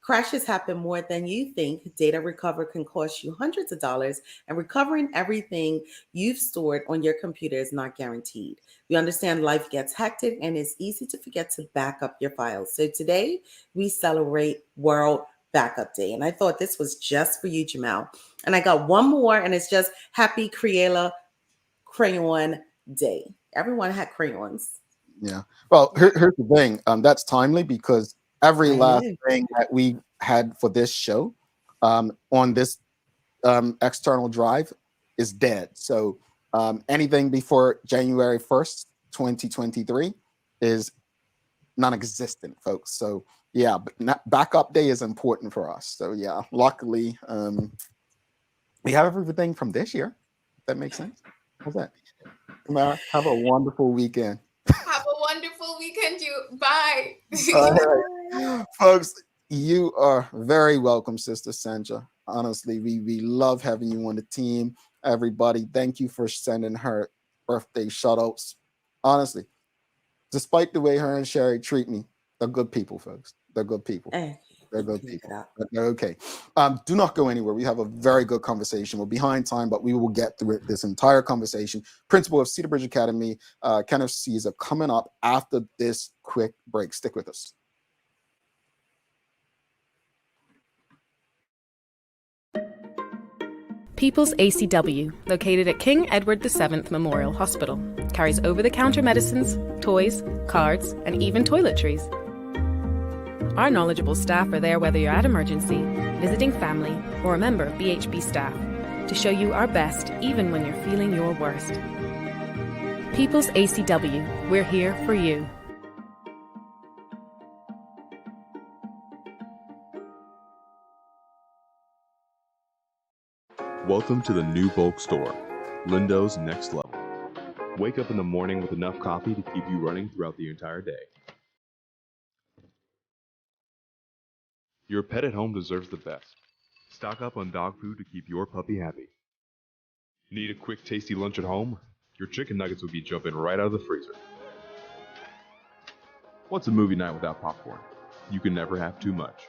Crashes happen more than you think. Data recovery can cost you hundreds of dollars, and recovering everything you've stored on your computer is not guaranteed. We understand life gets hectic and it's easy to forget to back up your files. So today we celebrate World Backup Day. And I thought this was just for you, Jamal. And I got one more, and it's just Happy Crayola Crayon Day. Everyone had crayons. Yeah. Well, here's the thing. That's timely because every last thing that we had for this show on this external drive is dead. So anything before January 1st, 2023 is non-existent, folks. So yeah, but backup day is important for us. So yeah, luckily we have everything from this year. That makes sense. How's that? Kamara, have a wonderful weekend. Have a wonderful weekend, you. Bye. Right. Folks, you are very welcome, Sister Sancha. Honestly, we love having you on the team. Everybody, thank you for sending her birthday shout-outs. Honestly, despite the way her and Sherry treat me, they're good people, folks. They're good people. They're good people. They're okay. Do not go anywhere. We have a very good conversation. We're behind time, but we will get through it, this entire conversation. Principal of Cedarbridge Academy, Kenneth Caesar, coming up after this quick break. Stick with us. People's ACW, located at King Edward VII Memorial Hospital, carries over-the-counter medicines, toys, cards, and even toiletries. Our knowledgeable staff are there whether you're at emergency, visiting family, or a member of BHB staff, to show you our best even when you're feeling your worst. People's ACW, we're here for you. Welcome to the new bulk store, Lindo's Next Level. Wake up in the morning with enough coffee to keep you running throughout the entire day. Your pet at home deserves the best. Stock up on dog food to keep your puppy happy. Need a quick, tasty lunch at home? Your chicken nuggets will be jumping right out of the freezer. What's a movie night without popcorn? You can never have too much.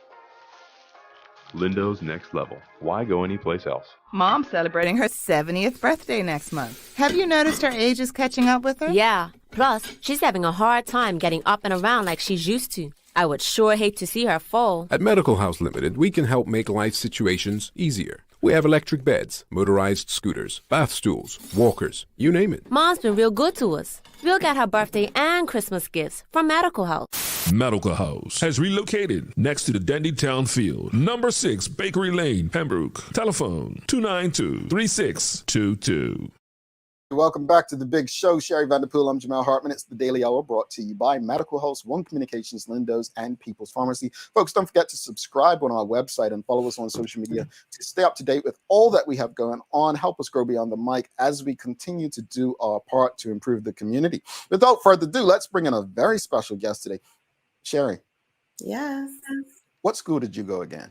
Lindo's Next Level. Why go anyplace else? Mom's celebrating her 70th birthday next month. Have you noticed her age is catching up with her? Yeah. Plus, she's having a hard time getting up and around like she's used to. I would sure hate to see her fall. At Medical House Limited, we can help make life situations easier. We have electric beds, motorized scooters, bath stools, walkers, you name it. Mom's been real good to us. We'll get her birthday and Christmas gifts from Medical House. Medical House has relocated next to the Dendy Town Field, number 6 Bakery Lane, Pembroke. Telephone 292-3622. Welcome back to the big show. Sherry Vanderpool, I'm Jamal Hartman. It's the Daily Hour brought to you by Medical House, One Communications, Lindo's, and People's Pharmacy. Folks, don't forget to subscribe on our website and follow us on social media to stay up to date with all that we have going on. Help us grow beyond the mic as we continue to do our part to improve the community. Without further ado, let's bring in a very special guest today. Sherry. Yes. What school did you go again?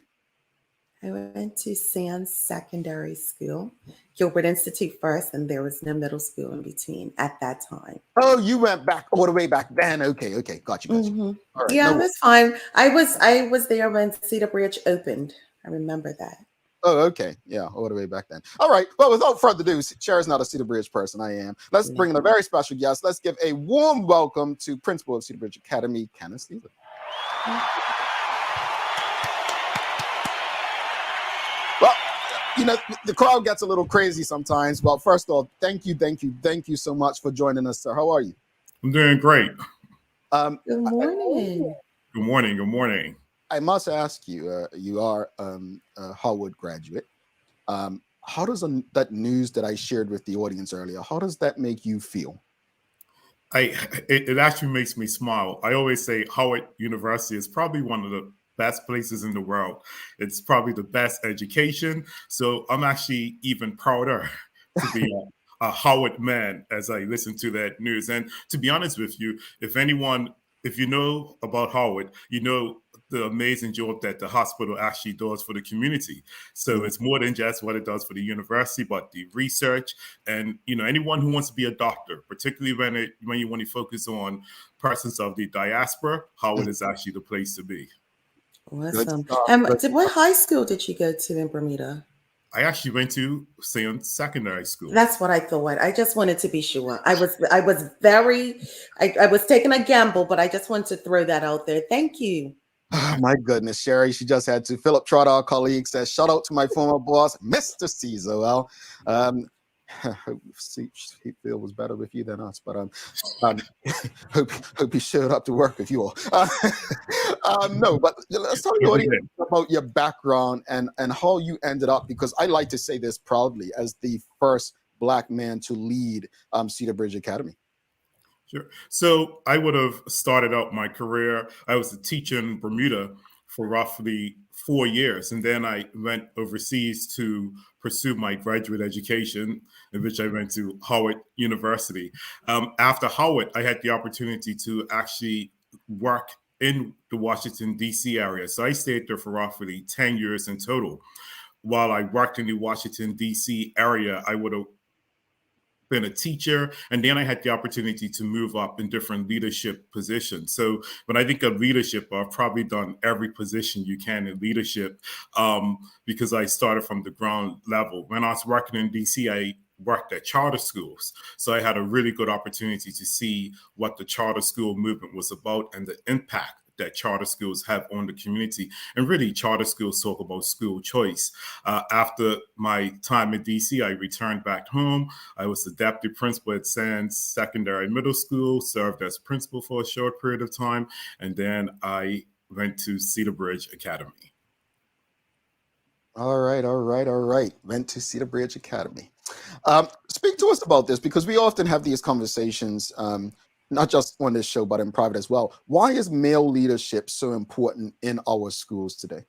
I went to Sands Secondary School, Gilbert Institute first, and there was no middle school in between at that time. Oh, you went back all the way back then. Okay, got you. Mm-hmm. All right, Yeah, it was fine. I was there when Cedarbridge opened. I remember that. Oh, okay. Yeah, all the way back then. All right. Well, without further ado, Cher's not a Cedarbridge person. I am. Let's bring in a very special guest. Let's give a warm welcome to Principal of Cedarbridge Academy, Kenneth Caesar. Well, you know, the crowd gets a little crazy sometimes. Well, first off, thank you so much for joining us, sir. How are you? I'm doing great. Good morning. Good morning. I must ask you, you are a Howard graduate. How does that news that I shared with the audience earlier, how does that make you feel? It actually makes me smile. I always say Howard University is probably one of the best places in the world. It's probably the best education. So I'm actually even prouder to be a Howard man as I listen to that news. And to be honest with you, if you know about Howard, you know the amazing job that the hospital actually does for the community. So it's more than just what it does for the university, but the research and, you know, anyone who wants to be a doctor, particularly when you want to focus on persons of the diaspora, Howard is actually the place to be. Awesome. What high school did you go to in Bermuda? I actually went to Sands Secondary School. That's what I thought. I just wanted to be sure. I was taking a gamble, but I just wanted to throw that out there. Thank you. Oh, my goodness, Sherry, she just had to. Philip Trotter, our colleague, says, shout out to my former boss, Mr. Caesar. Well, he was better with you than us, but hope he showed up to work with you all. No, but let's talk about your background and how you ended up, because I like to say this proudly, as the first Black man to lead Cedarbridge Academy. Sure. So I would have started out my career. I was a teacher in Bermuda for roughly 4 years. And then I went overseas to pursue my graduate education, in which I went to Howard University. After Howard, I had the opportunity to actually work in the Washington, D.C. area. So I stayed there for roughly 10 years in total. While I worked in the Washington, D.C. area, I would have been a teacher, and then I had the opportunity to move up in different leadership positions. So when I think of leadership, I've probably done every position you can in leadership, because I started from the ground level. When I was working in DC, I worked at charter schools. So I had a really good opportunity to see what the charter school movement was about and the impact that charter schools have on the community. And really, charter schools talk about school choice. After my time in DC, I returned back home. I was the deputy principal at Sands Secondary Middle School, served as principal for a short period of time, and then I went to Cedarbridge Academy. All right. Went to Cedarbridge Academy. Speak to us about this, because we often have these conversations, not just on this show, but in private as well. Why is male leadership so important in our schools today?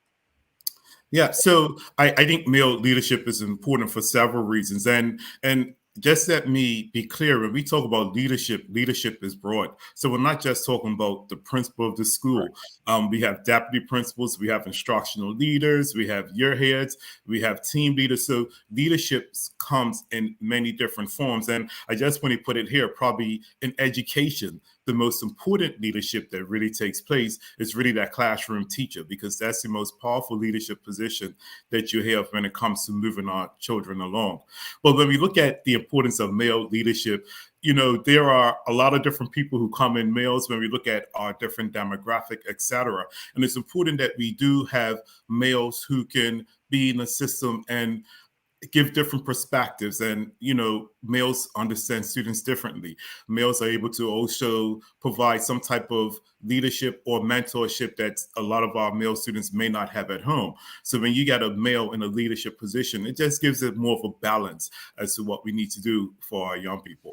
Yeah, so I think male leadership is important for several reasons. And just let me be clear. When we talk about leadership, leadership is broad. So we're not just talking about the principal of the school. We have deputy principals, we have instructional leaders, we have year heads, we have team leaders. So leadership comes in many different forms. And I just want to put it here, probably in education, the most important leadership that really takes place is really that classroom teacher, because that's the most powerful leadership position that you have when it comes to moving our children along. But when we look at the importance of male leadership, there are a lot of different people who come in males when we look at our different demographic, etc. And it's important that we do have males who can be in the system and give different perspectives. And males understand students differently. Males are able to also provide some type of leadership or mentorship that a lot of our male students may not have at home. So when you get a male in a leadership position, it just gives it more of a balance as to what we need to do for our young people.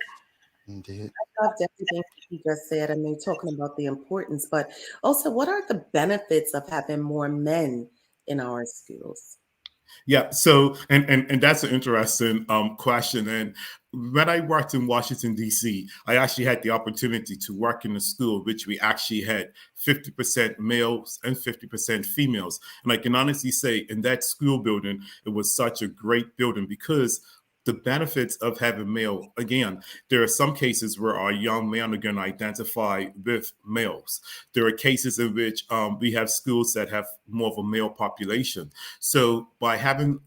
Indeed. I loved everything you just said. I mean, talking about the importance, but also what are the benefits of having more men in our schools? Yeah, so and that's an interesting question. And when I worked in Washington, D.C., I actually had the opportunity to work in a school which we actually had 50% males and 50% females. And I can honestly say in that school building, it was such a great building because the benefits of having male, again, there are some cases where our young men are going to identify with males. There are cases in which we have schools that have more of a male population. So by having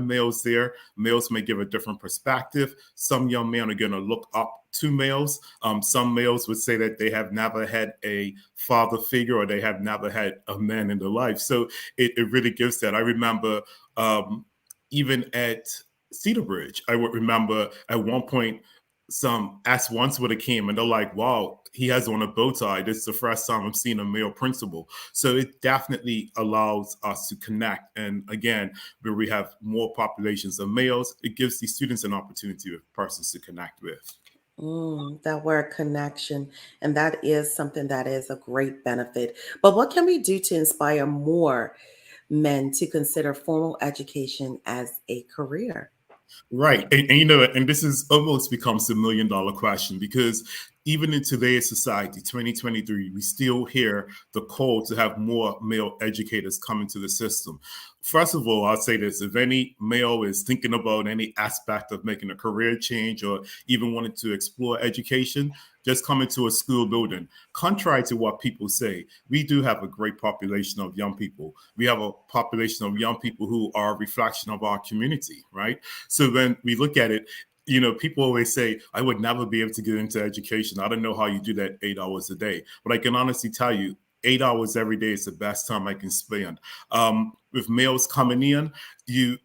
males there, males may give a different perspective. Some young men are going to look up to males. Some males would say that they have never had a father figure or they have never had a man in their life. So it really gives that. I remember even at Cedarbridge, I would remember at one point some S1s would have came and they're like, wow, he has on a bow tie. This is the first time I'm seeing a male principal. So it definitely allows us to connect. And again, where we have more populations of males, it gives these students an opportunity of persons to connect with. That word connection. And that is something that is a great benefit. But what can we do to inspire more men to consider formal education as a career? Right. And this is almost becomes $1 million question, because even in today's society, 2023, we still hear the call to have more male educators come into the system. First of all, I'll say this: if any male is thinking about any aspect of making a career change or even wanting to explore education, just come into a school building. Contrary to what people say, we do have a great population of young people. We have a population of young people who are a reflection of our community, right? So when we look at it, people always say, I would never be able to get into education. I don't know how you do that 8 hours a day. But I can honestly tell you, 8 hours every day is the best time I can spend. With males coming in, to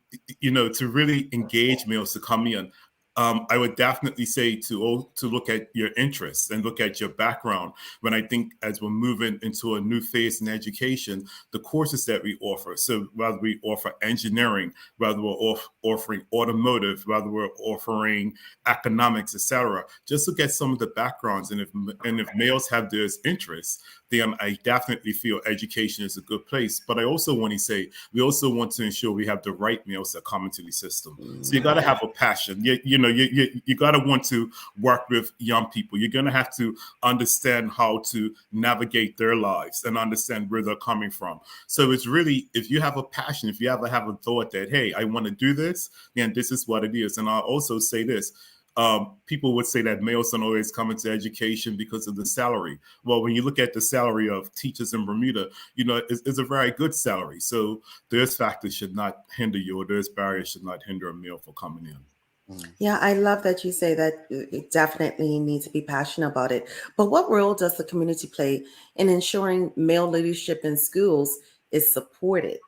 really engage males to come in, I would definitely say to look at your interests and look at your background. When I think as we're moving into a new phase in education, the courses that we offer, so whether we offer engineering, whether we're offering automotive, whether we're offering economics, etc., just look at some of the backgrounds. And if males have those interests, then I definitely feel education is a good place. But I also want to say, we also want to ensure we have the right males that come into the system. So you got to have a passion. You got to want to work with young people. You're going to have to understand how to navigate their lives and understand where they're coming from. So it's really, if you have a passion, if you ever have a thought that, hey, I want to do this, then this is what it is. And I'll also say this. People would say that males don't always come into education because of the salary. Well, when you look at the salary of teachers in Bermuda, it's a very good salary. So those factors should not hinder you, or those barriers should not hinder a male from coming in. Yeah, I love that you say that you definitely need to be passionate about it. But what role does the community play in ensuring male leadership in schools is supported?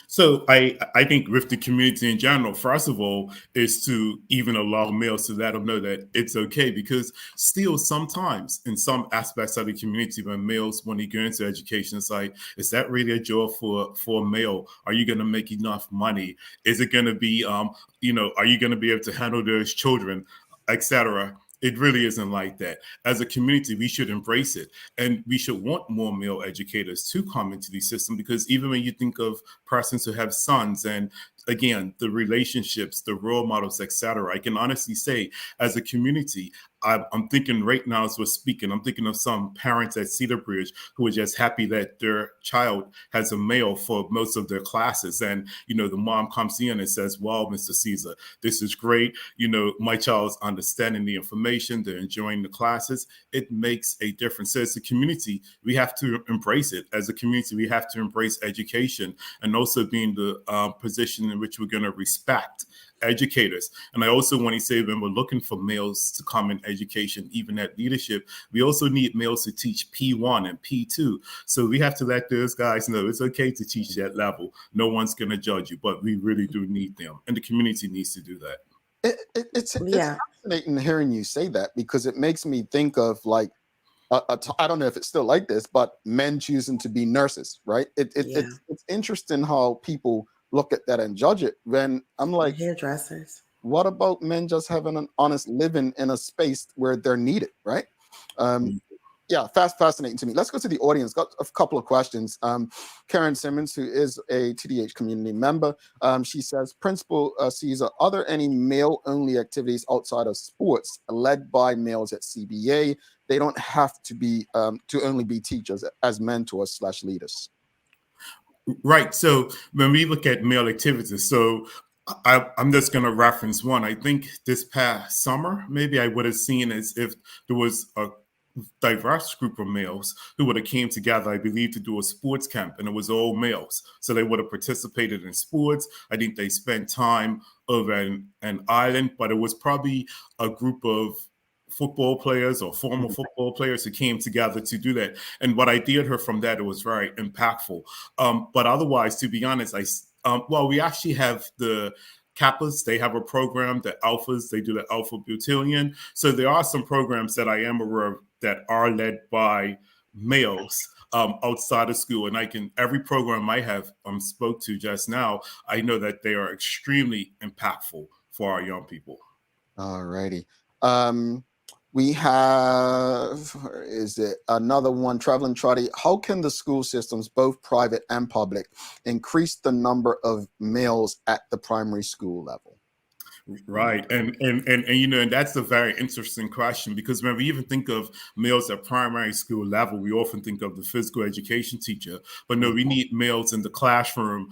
So I think with the community in general, first of all, is to even allow males to let them know that it's okay, because still sometimes in some aspects of the community, when males, when they go into education, it's like, is that really a job for a male? Are you going to make enough money? Is it going to be, are you going to be able to handle those children, etc.? It really isn't like that. As a community, we should embrace it, and we should want more male educators to come into the system, because even when you think of persons who have sons, and again, the relationships, the role models, etc., I can honestly say, as a community, I'm thinking right now as we're speaking, I'm thinking of some parents at Cedarbridge who are just happy that their child has a male for most of their classes. And, the mom comes in and says, "Well, Mr. Caesar, this is great. My child's understanding the information, they're enjoying the classes." It makes a difference. So as a community, we have to embrace it. As a community, we have to embrace education, and also be in the position in which we're going to respect educators. And I also want to say, when we're looking for males to come in education, even at leadership, we also need males to teach P1 and P2. So we have to let those guys know it's okay to teach that level. No one's going to judge you, but we really do need them. And the community needs to do that. It's fascinating hearing you say that, because it makes me think of like, I don't know if it's still like this, but men choosing to be nurses, right? It's interesting how people look at that and judge it, when I'm like, hairdressers. What about men just having an honest living in a space where they're needed, right? Fascinating to me. Let's go to the audience. Got a couple of questions. Karen Simmons, who is a TDH community member, she says, Principal Caesar, are there any male-only activities outside of sports led by males at CBA? They don't have to be to only be teachers, as mentors / leaders. Right. So when we look at male activities, so I'm just going to reference one. I think this past summer, maybe I would have seen as if there was a diverse group of males who would have came together, I believe, to do a sports camp, and it was all males. So they would have participated in sports. I think they spent time over an island, but it was probably a group of football players or former football players who came together to do that. And what I did hear from that, it was very impactful. But otherwise, to be honest, we actually have the Kappas. They have a program. The Alphas, they do the Alpha Battalion. So there are some programs that I am aware of that are led by males outside of school. And every program I have spoke to just now, I know that they are extremely impactful for our young people. All righty. We have, is it another one, Traveling Trotty? How can the school systems, both private and public, increase the number of males at the primary school level? Right. And that's a very interesting question, because when we even think of males at primary school level, we often think of the physical education teacher. But no, we need males in the classroom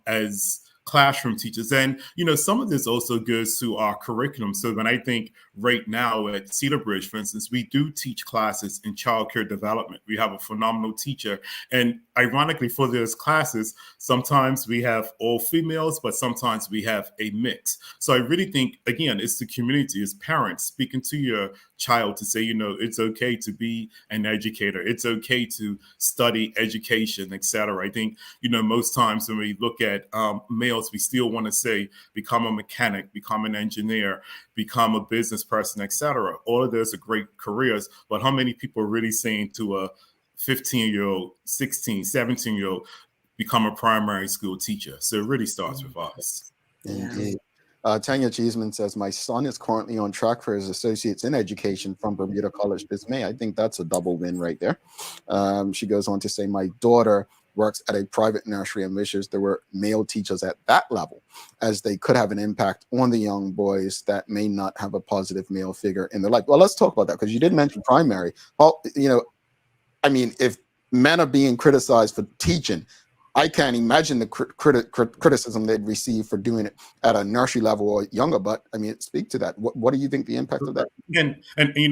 as classroom teachers. And, some of this also goes to our curriculum. So when I think right now at Cedarbridge, for instance, we do teach classes in childcare development. We have a phenomenal teacher. And ironically, for those classes, sometimes we have all females, but sometimes we have a mix. So I really think, again, it's the community, it's parents speaking to your child to say, it's okay to be an educator. It's okay to study education, etc. I think, most times when we look at males, we still want to say, become a mechanic, become an engineer, become a business person, etc. All of those are great careers, but how many people are really saying to a 15-year-old, 16, 17-year-old, become a primary school teacher? So it really starts with us. Indeed. Tanya Cheeseman says, my son is currently on track for his associates in education from Bermuda College this May. I think that's a double win right there. She goes on to say, my daughter works at a private nursery and wishes there were male teachers at that level, as they could have an impact on the young boys that may not have a positive male figure in their life. Well, let's talk about that, because you did mention primary. Well, if men are being criticized for teaching, I can't imagine the criticism they'd receive for doing it at a nursery level or younger. But speak to that. What do you think the impact of that? And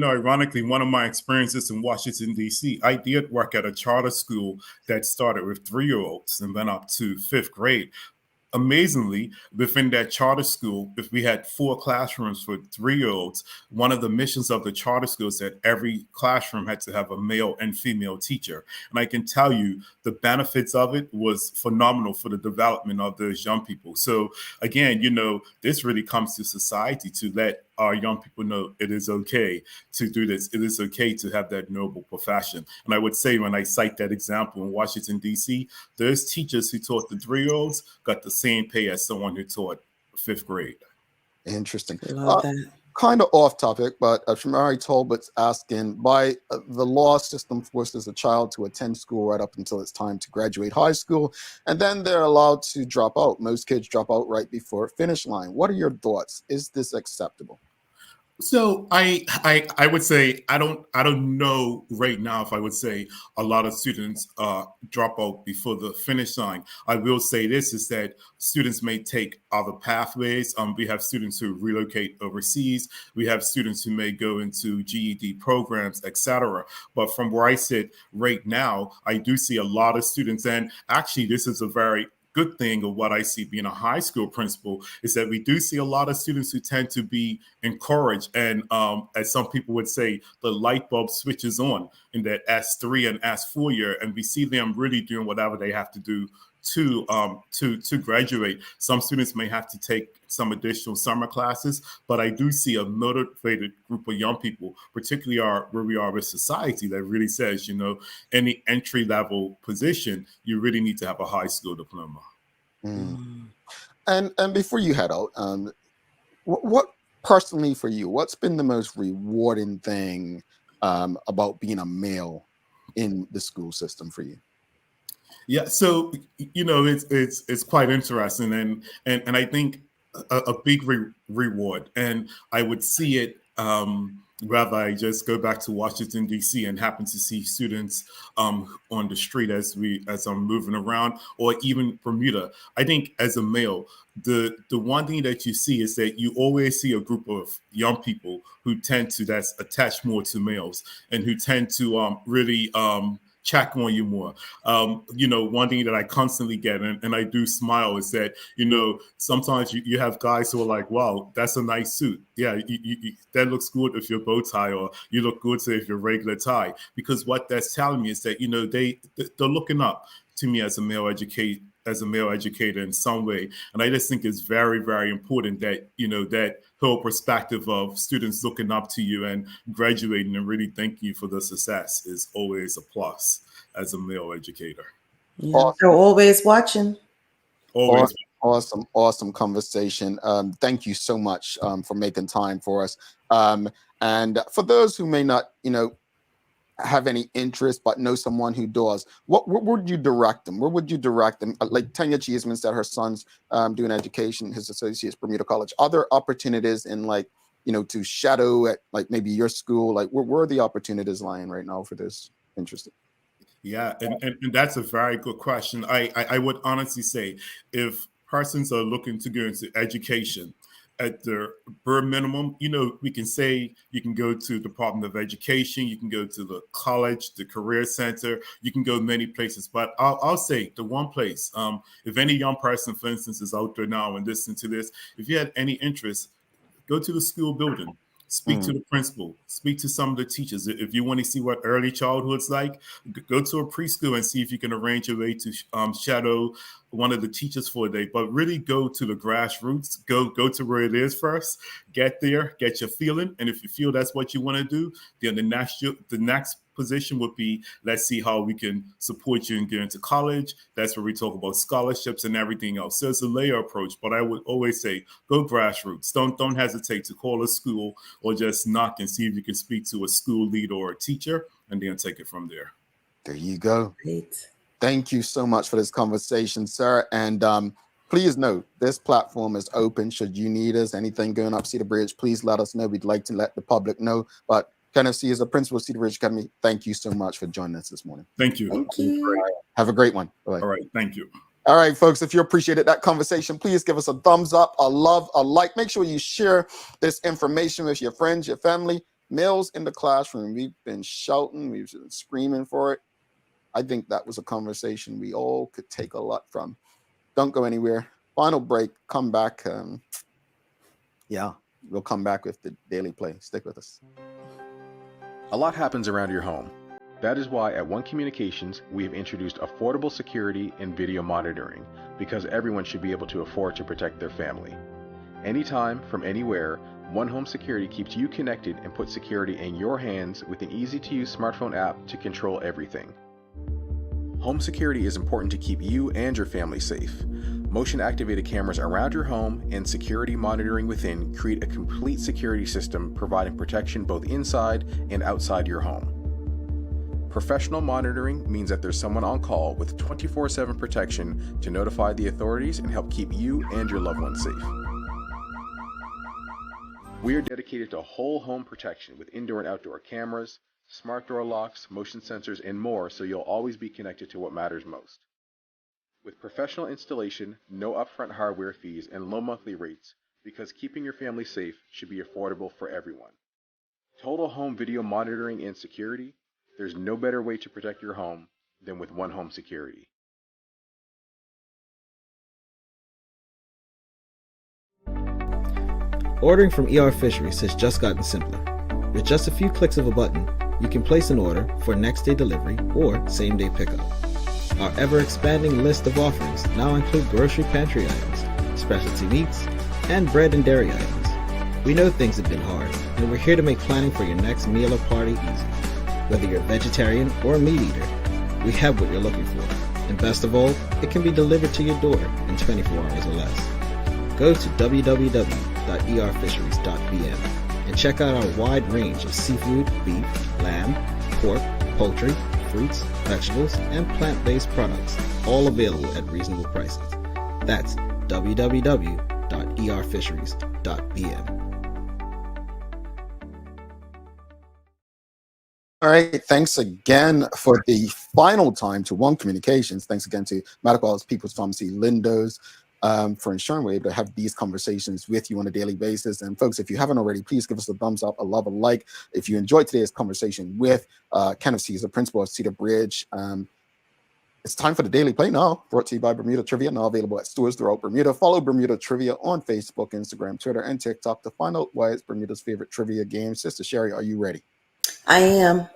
ironically, one of my experiences in Washington, D.C., I did work at a charter school that started with 3-year-olds and went up to 5th grade. Amazingly, within that charter school, if we had 4 classrooms for 3-year-olds, one of the missions of the charter school is that every classroom had to have a male and female teacher. And I can tell you the benefits of it was phenomenal for the development of those young people. So again, this really comes to society to let our young people know it is okay to do this. It is okay to have that noble profession. And I would say, when I cite that example in Washington, D.C., those teachers who taught the 3-year-olds got the same pay as someone who taught 5th grade. Interesting. Love that. kind of off topic, but Shamari Talbot's asking, by the law system forces a child to attend school right up until it's time to graduate high school, and then they're allowed to drop out. Most kids drop out right before finish line. What are your thoughts? Is this acceptable? So I would say I don't know right now if I would say a lot of students drop out before the finish line. I will say this is that students may take other pathways. We have students who relocate overseas. We have students who may go into GED programs, etc. But from where I sit right now, I do see a lot of students, and actually this is a very good thing of what I see being a high school principal is that we do see a lot of students who tend to be encouraged. And as some people would say, the light bulb switches on in that S3 and S4 year. And we see them really doing whatever they have to do to graduate. Some students may have to take some additional summer classes, but I do see a motivated group of young people, particularly where we are with society, that really says, you know, any entry level position, you really need to have a high school diploma. And before you head out, what personally for you, what's been the most rewarding thing about being a male in the school system for you? Yeah, so you know, it's quite interesting, and I think a big reward, and I would see it whether I just go back to Washington D.C. and happen to see students on the street as I'm moving around, or even Bermuda. I think as a male, the one thing that you see is that you always see a group of young people who tend to that's attached more to males and who tend to really check on you more. You know, one thing that I constantly get, and I do smile, is that, you know, sometimes you have guys who are like, wow, that's a nice suit. Yeah, that looks good if you're bow tie, or you look good if you're regular tie. Because what that's telling me is that, you know, they're looking up to me as a male educator in some way. And I just think it's very, very important that, you know, that whole perspective of students looking up to you and graduating and really thanking you for the success is always a plus as a male educator. Yeah, they're always watching. Always. Awesome conversation. Thank you so much for making time for us. And for those who may not, you know, have any interest but know someone who does, where would you direct them? Where would you direct them? Like Tanya Cheeseman said, her son's doing education, his associate's Bermuda College. Other opportunities in, like, you know, to shadow at like maybe your school? Like where are the opportunities lying right now for this interested? Yeah, and that's a very good question. I would honestly say, if persons are looking to go into education, at the bare minimum, you know, we can say you can go to the Department of Education, you can go to the college, the Career Center, you can go many places. But I'll say the one place, if any young person, for instance, is out there now and listening to this, if you had any interest, go to the school building. Speak to the principal, speak to some of the teachers. If you want to see what early childhood's like, go to a preschool and see if you can arrange a way to shadow one of the teachers for a day. But really go to the grassroots, go to where it is first, get there, get your feeling. And if you feel that's what you want to do, then the next position would be, let's see how we can support you in getting to college. That's where we talk about scholarships and everything else. So it's a layer approach, but I would always say go grassroots. Don't hesitate to call a school or just knock and see if you can speak to a school leader or a teacher, and then take it from there. There you go. Great. Thank you so much for this conversation, sir. And please note, this platform is open. Should you need us, anything going up Cedarbridge, please let us know. We'd like to let the public know. But Kenneth Caesar, principal of Cedarbridge Academy, thank you so much for joining us this morning. Thank you. Thank you. Have a great one. Bye-bye. All right. Thank you. All right, folks, if you appreciated that conversation, please give us a thumbs up, a love, a like. Make sure you share this information with your friends, your family. Males in the classroom, we've been shouting, we've been screaming for it. I think that was a conversation we all could take a lot from. Don't go anywhere. Final break. Come back. Yeah, we'll come back with the Daily Play. Stick with us. A lot happens around your home. That is why at One Communications, we have introduced affordable security and video monitoring, because everyone should be able to afford to protect their family. Anytime, from anywhere, One Home Security keeps you connected and puts security in your hands with an easy-to-use smartphone app to control everything. Home security is important to keep you and your family safe. Motion-activated cameras around your home and security monitoring within create a complete security system providing protection both inside and outside your home. Professional monitoring means that there's someone on call with 24/7 protection to notify the authorities and help keep you and your loved ones safe. We are dedicated to whole home protection with indoor and outdoor cameras, smart door locks, motion sensors, and more, so you'll always be connected to what matters most. With professional installation, no upfront hardware fees, and low monthly rates, because keeping your family safe should be affordable for everyone. Total home video monitoring and security, there's no better way to protect your home than with One Home Security. Ordering from ER Fisheries has just gotten simpler. With just a few clicks of a button, you can place an order for next-day delivery or same-day pickup. Our ever-expanding list of offerings now include grocery pantry items, specialty meats, and bread and dairy items. We know things have been hard, and we're here to make planning for your next meal or party easy. Whether you're a vegetarian or a meat eater, we have what you're looking for. And best of all, it can be delivered to your door in 24 hours or less. Go to www.erfisheries.bm and check out our wide range of seafood, beef, lamb, pork, poultry, fruits, vegetables, and plant-based products, all available at reasonable prices. That's www.erfisheries.bm. All right. Thanks again for the final time to One Communications. Thanks again to Medical House People's Pharmacy, Lindo's, for ensuring we're able to have these conversations with you on a daily basis. And folks, if you haven't already, please give us a thumbs up, a love, a like. If you enjoyed today's conversation with Kenneth Caesar, principal of Cedarbridge, it's time for the Daily Play now, brought to you by Bermuda Trivia, now available at stores throughout Bermuda. Follow Bermuda Trivia on Facebook, Instagram, Twitter, and TikTok to find out why it's Bermuda's favorite trivia game. Sister Sherry, are you ready? I am.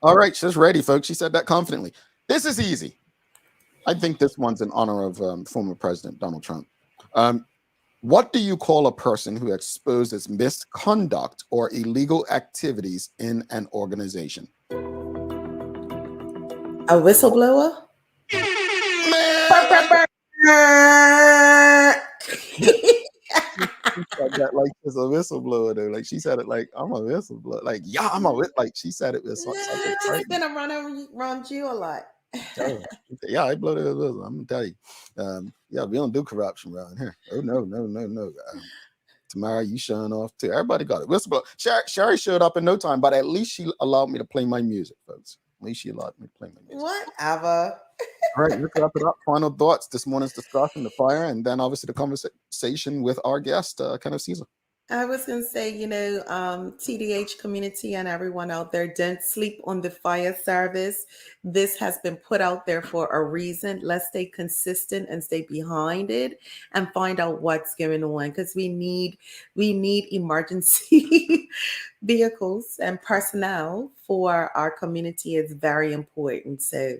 All right, she's ready, folks. She said that confidently. This is easy. I think this one's in honor of former President Donald Trump. What do you call a person who exposes misconduct or illegal activities in an organization? A whistleblower? That like it's a whistleblower though. Like she said it like I'm a whistleblower. Like yeah, I'm a like she said it with something. It's been around you a lot. Yeah, I blow the whistle. I'm gonna tell you. Yeah, we don't do corruption around here. Oh no. Tomorrow you showing off too. Everybody got it. Whistleblower. Sherry showed up in no time, but at least she allowed me to play my music, folks. At least she allowed me to play my music. Whatever. All right, let's wrap it up. Final thoughts. This morning's discussion, the fire, and then obviously the conversation with our guest, Kenneth Caesar. I was going to say, TDH community and everyone out there, don't sleep on the fire service. This has been put out there for a reason. Let's stay consistent and stay behind it and find out what's going on, because we need emergency vehicles and personnel for our community. Is very important. So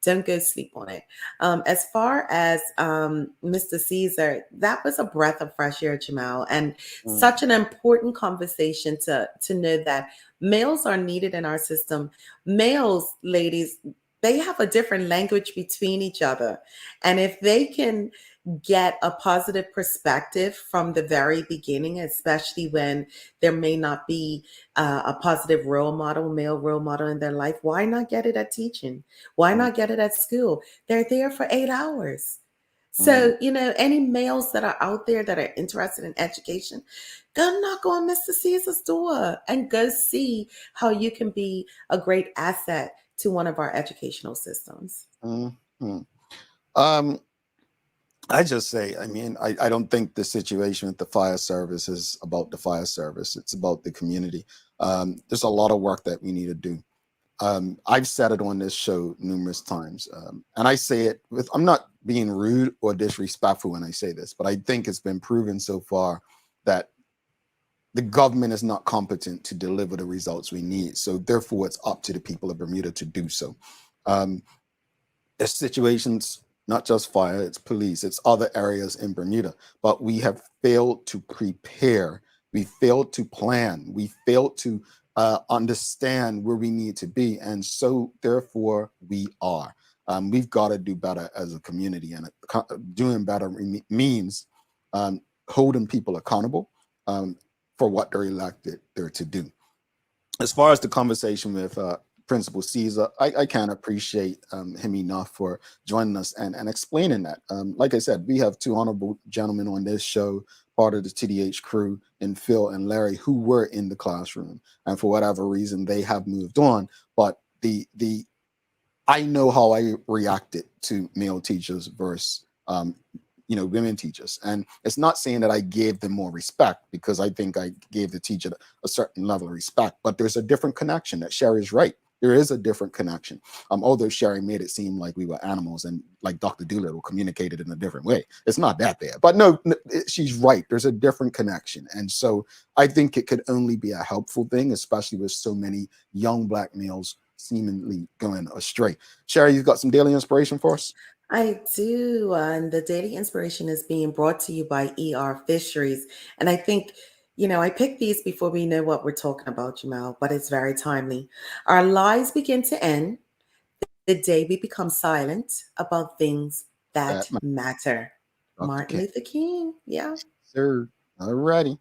don't go sleep on it. As far as Mr. Caesar, that was a breath of fresh air, Jamal, and such an important conversation to know that males are needed in our system. Males, ladies, they have a different language between each other. And if they can get a positive perspective from the very beginning, especially when there may not be a positive male role model in their life, why not get it at teaching? Why not get it at school? They're there for 8 hours. So, any males that are out there that are interested in education, go knock on Mr. Caesar's door and go see how you can be a great asset to one of our educational systems. I just say, I don't think the situation with the fire service is about the fire service. It's about the community. There's a lot of work that we need to do. I've said it on this show numerous times. And I say it I'm not being rude or disrespectful when I say this, but I think it's been proven so far that the government is not competent to deliver the results we need. So therefore, it's up to the people of Bermuda to do so. There's situations, not just fire, it's police, it's other areas in Bermuda, but we have failed to prepare. We failed to plan. We failed to understand where we need to be. And so therefore we are. We've got to do better as a community, and doing better means holding people accountable for what they're elected there to do. As far as the conversation with Principal Caesar, I can't appreciate him enough for joining us and explaining that. Like I said, we have two honorable gentlemen on this show, part of the TDH crew, and Phil and Larry, who were in the classroom, and for whatever reason they have moved on. But I know how I reacted to male teachers versus women teachers, and it's not saying that I gave them more respect, because I think I gave the teacher a certain level of respect, but there's a different connection. That Sherry's right. There is a different connection. Although Sherry made it seem like we were animals and like Dr. Doolittle communicated in a different way. It's not that bad, but no, she's right. There's a different connection. And so I think it could only be a helpful thing, especially with so many young Black males seemingly going astray. Sherry, you've got some daily inspiration for us? I do. And the daily inspiration is being brought to you by ER Fisheries. And I think, I picked these before we know what we're talking about, Jamal, but it's very timely. Our lives begin to end the day we become silent about things that matter. Martin Luther King. Yeah. Sir. All righty.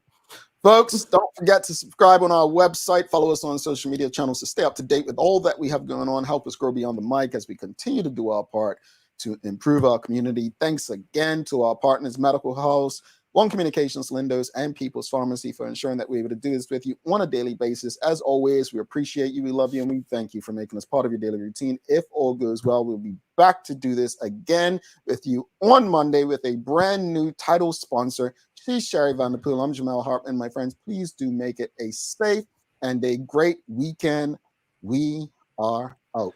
Folks, don't forget to subscribe on our website. Follow us on social media channels to stay up to date with all that we have going on. Help us grow beyond the mic as we continue to do our part to improve our community. Thanks again to our partners, Medical House, One Communications, Lindos, and People's Pharmacy, for ensuring that we're able to do this with you on a daily basis. As always, we appreciate you, we love you, and we thank you for making us part of your daily routine. If all goes well, we'll be back to do this again with you on Monday with a brand new title sponsor. She's Sherry Vanderpool. I'm Jamal Hartman. My friends, please do make it a safe and a great weekend. We are out.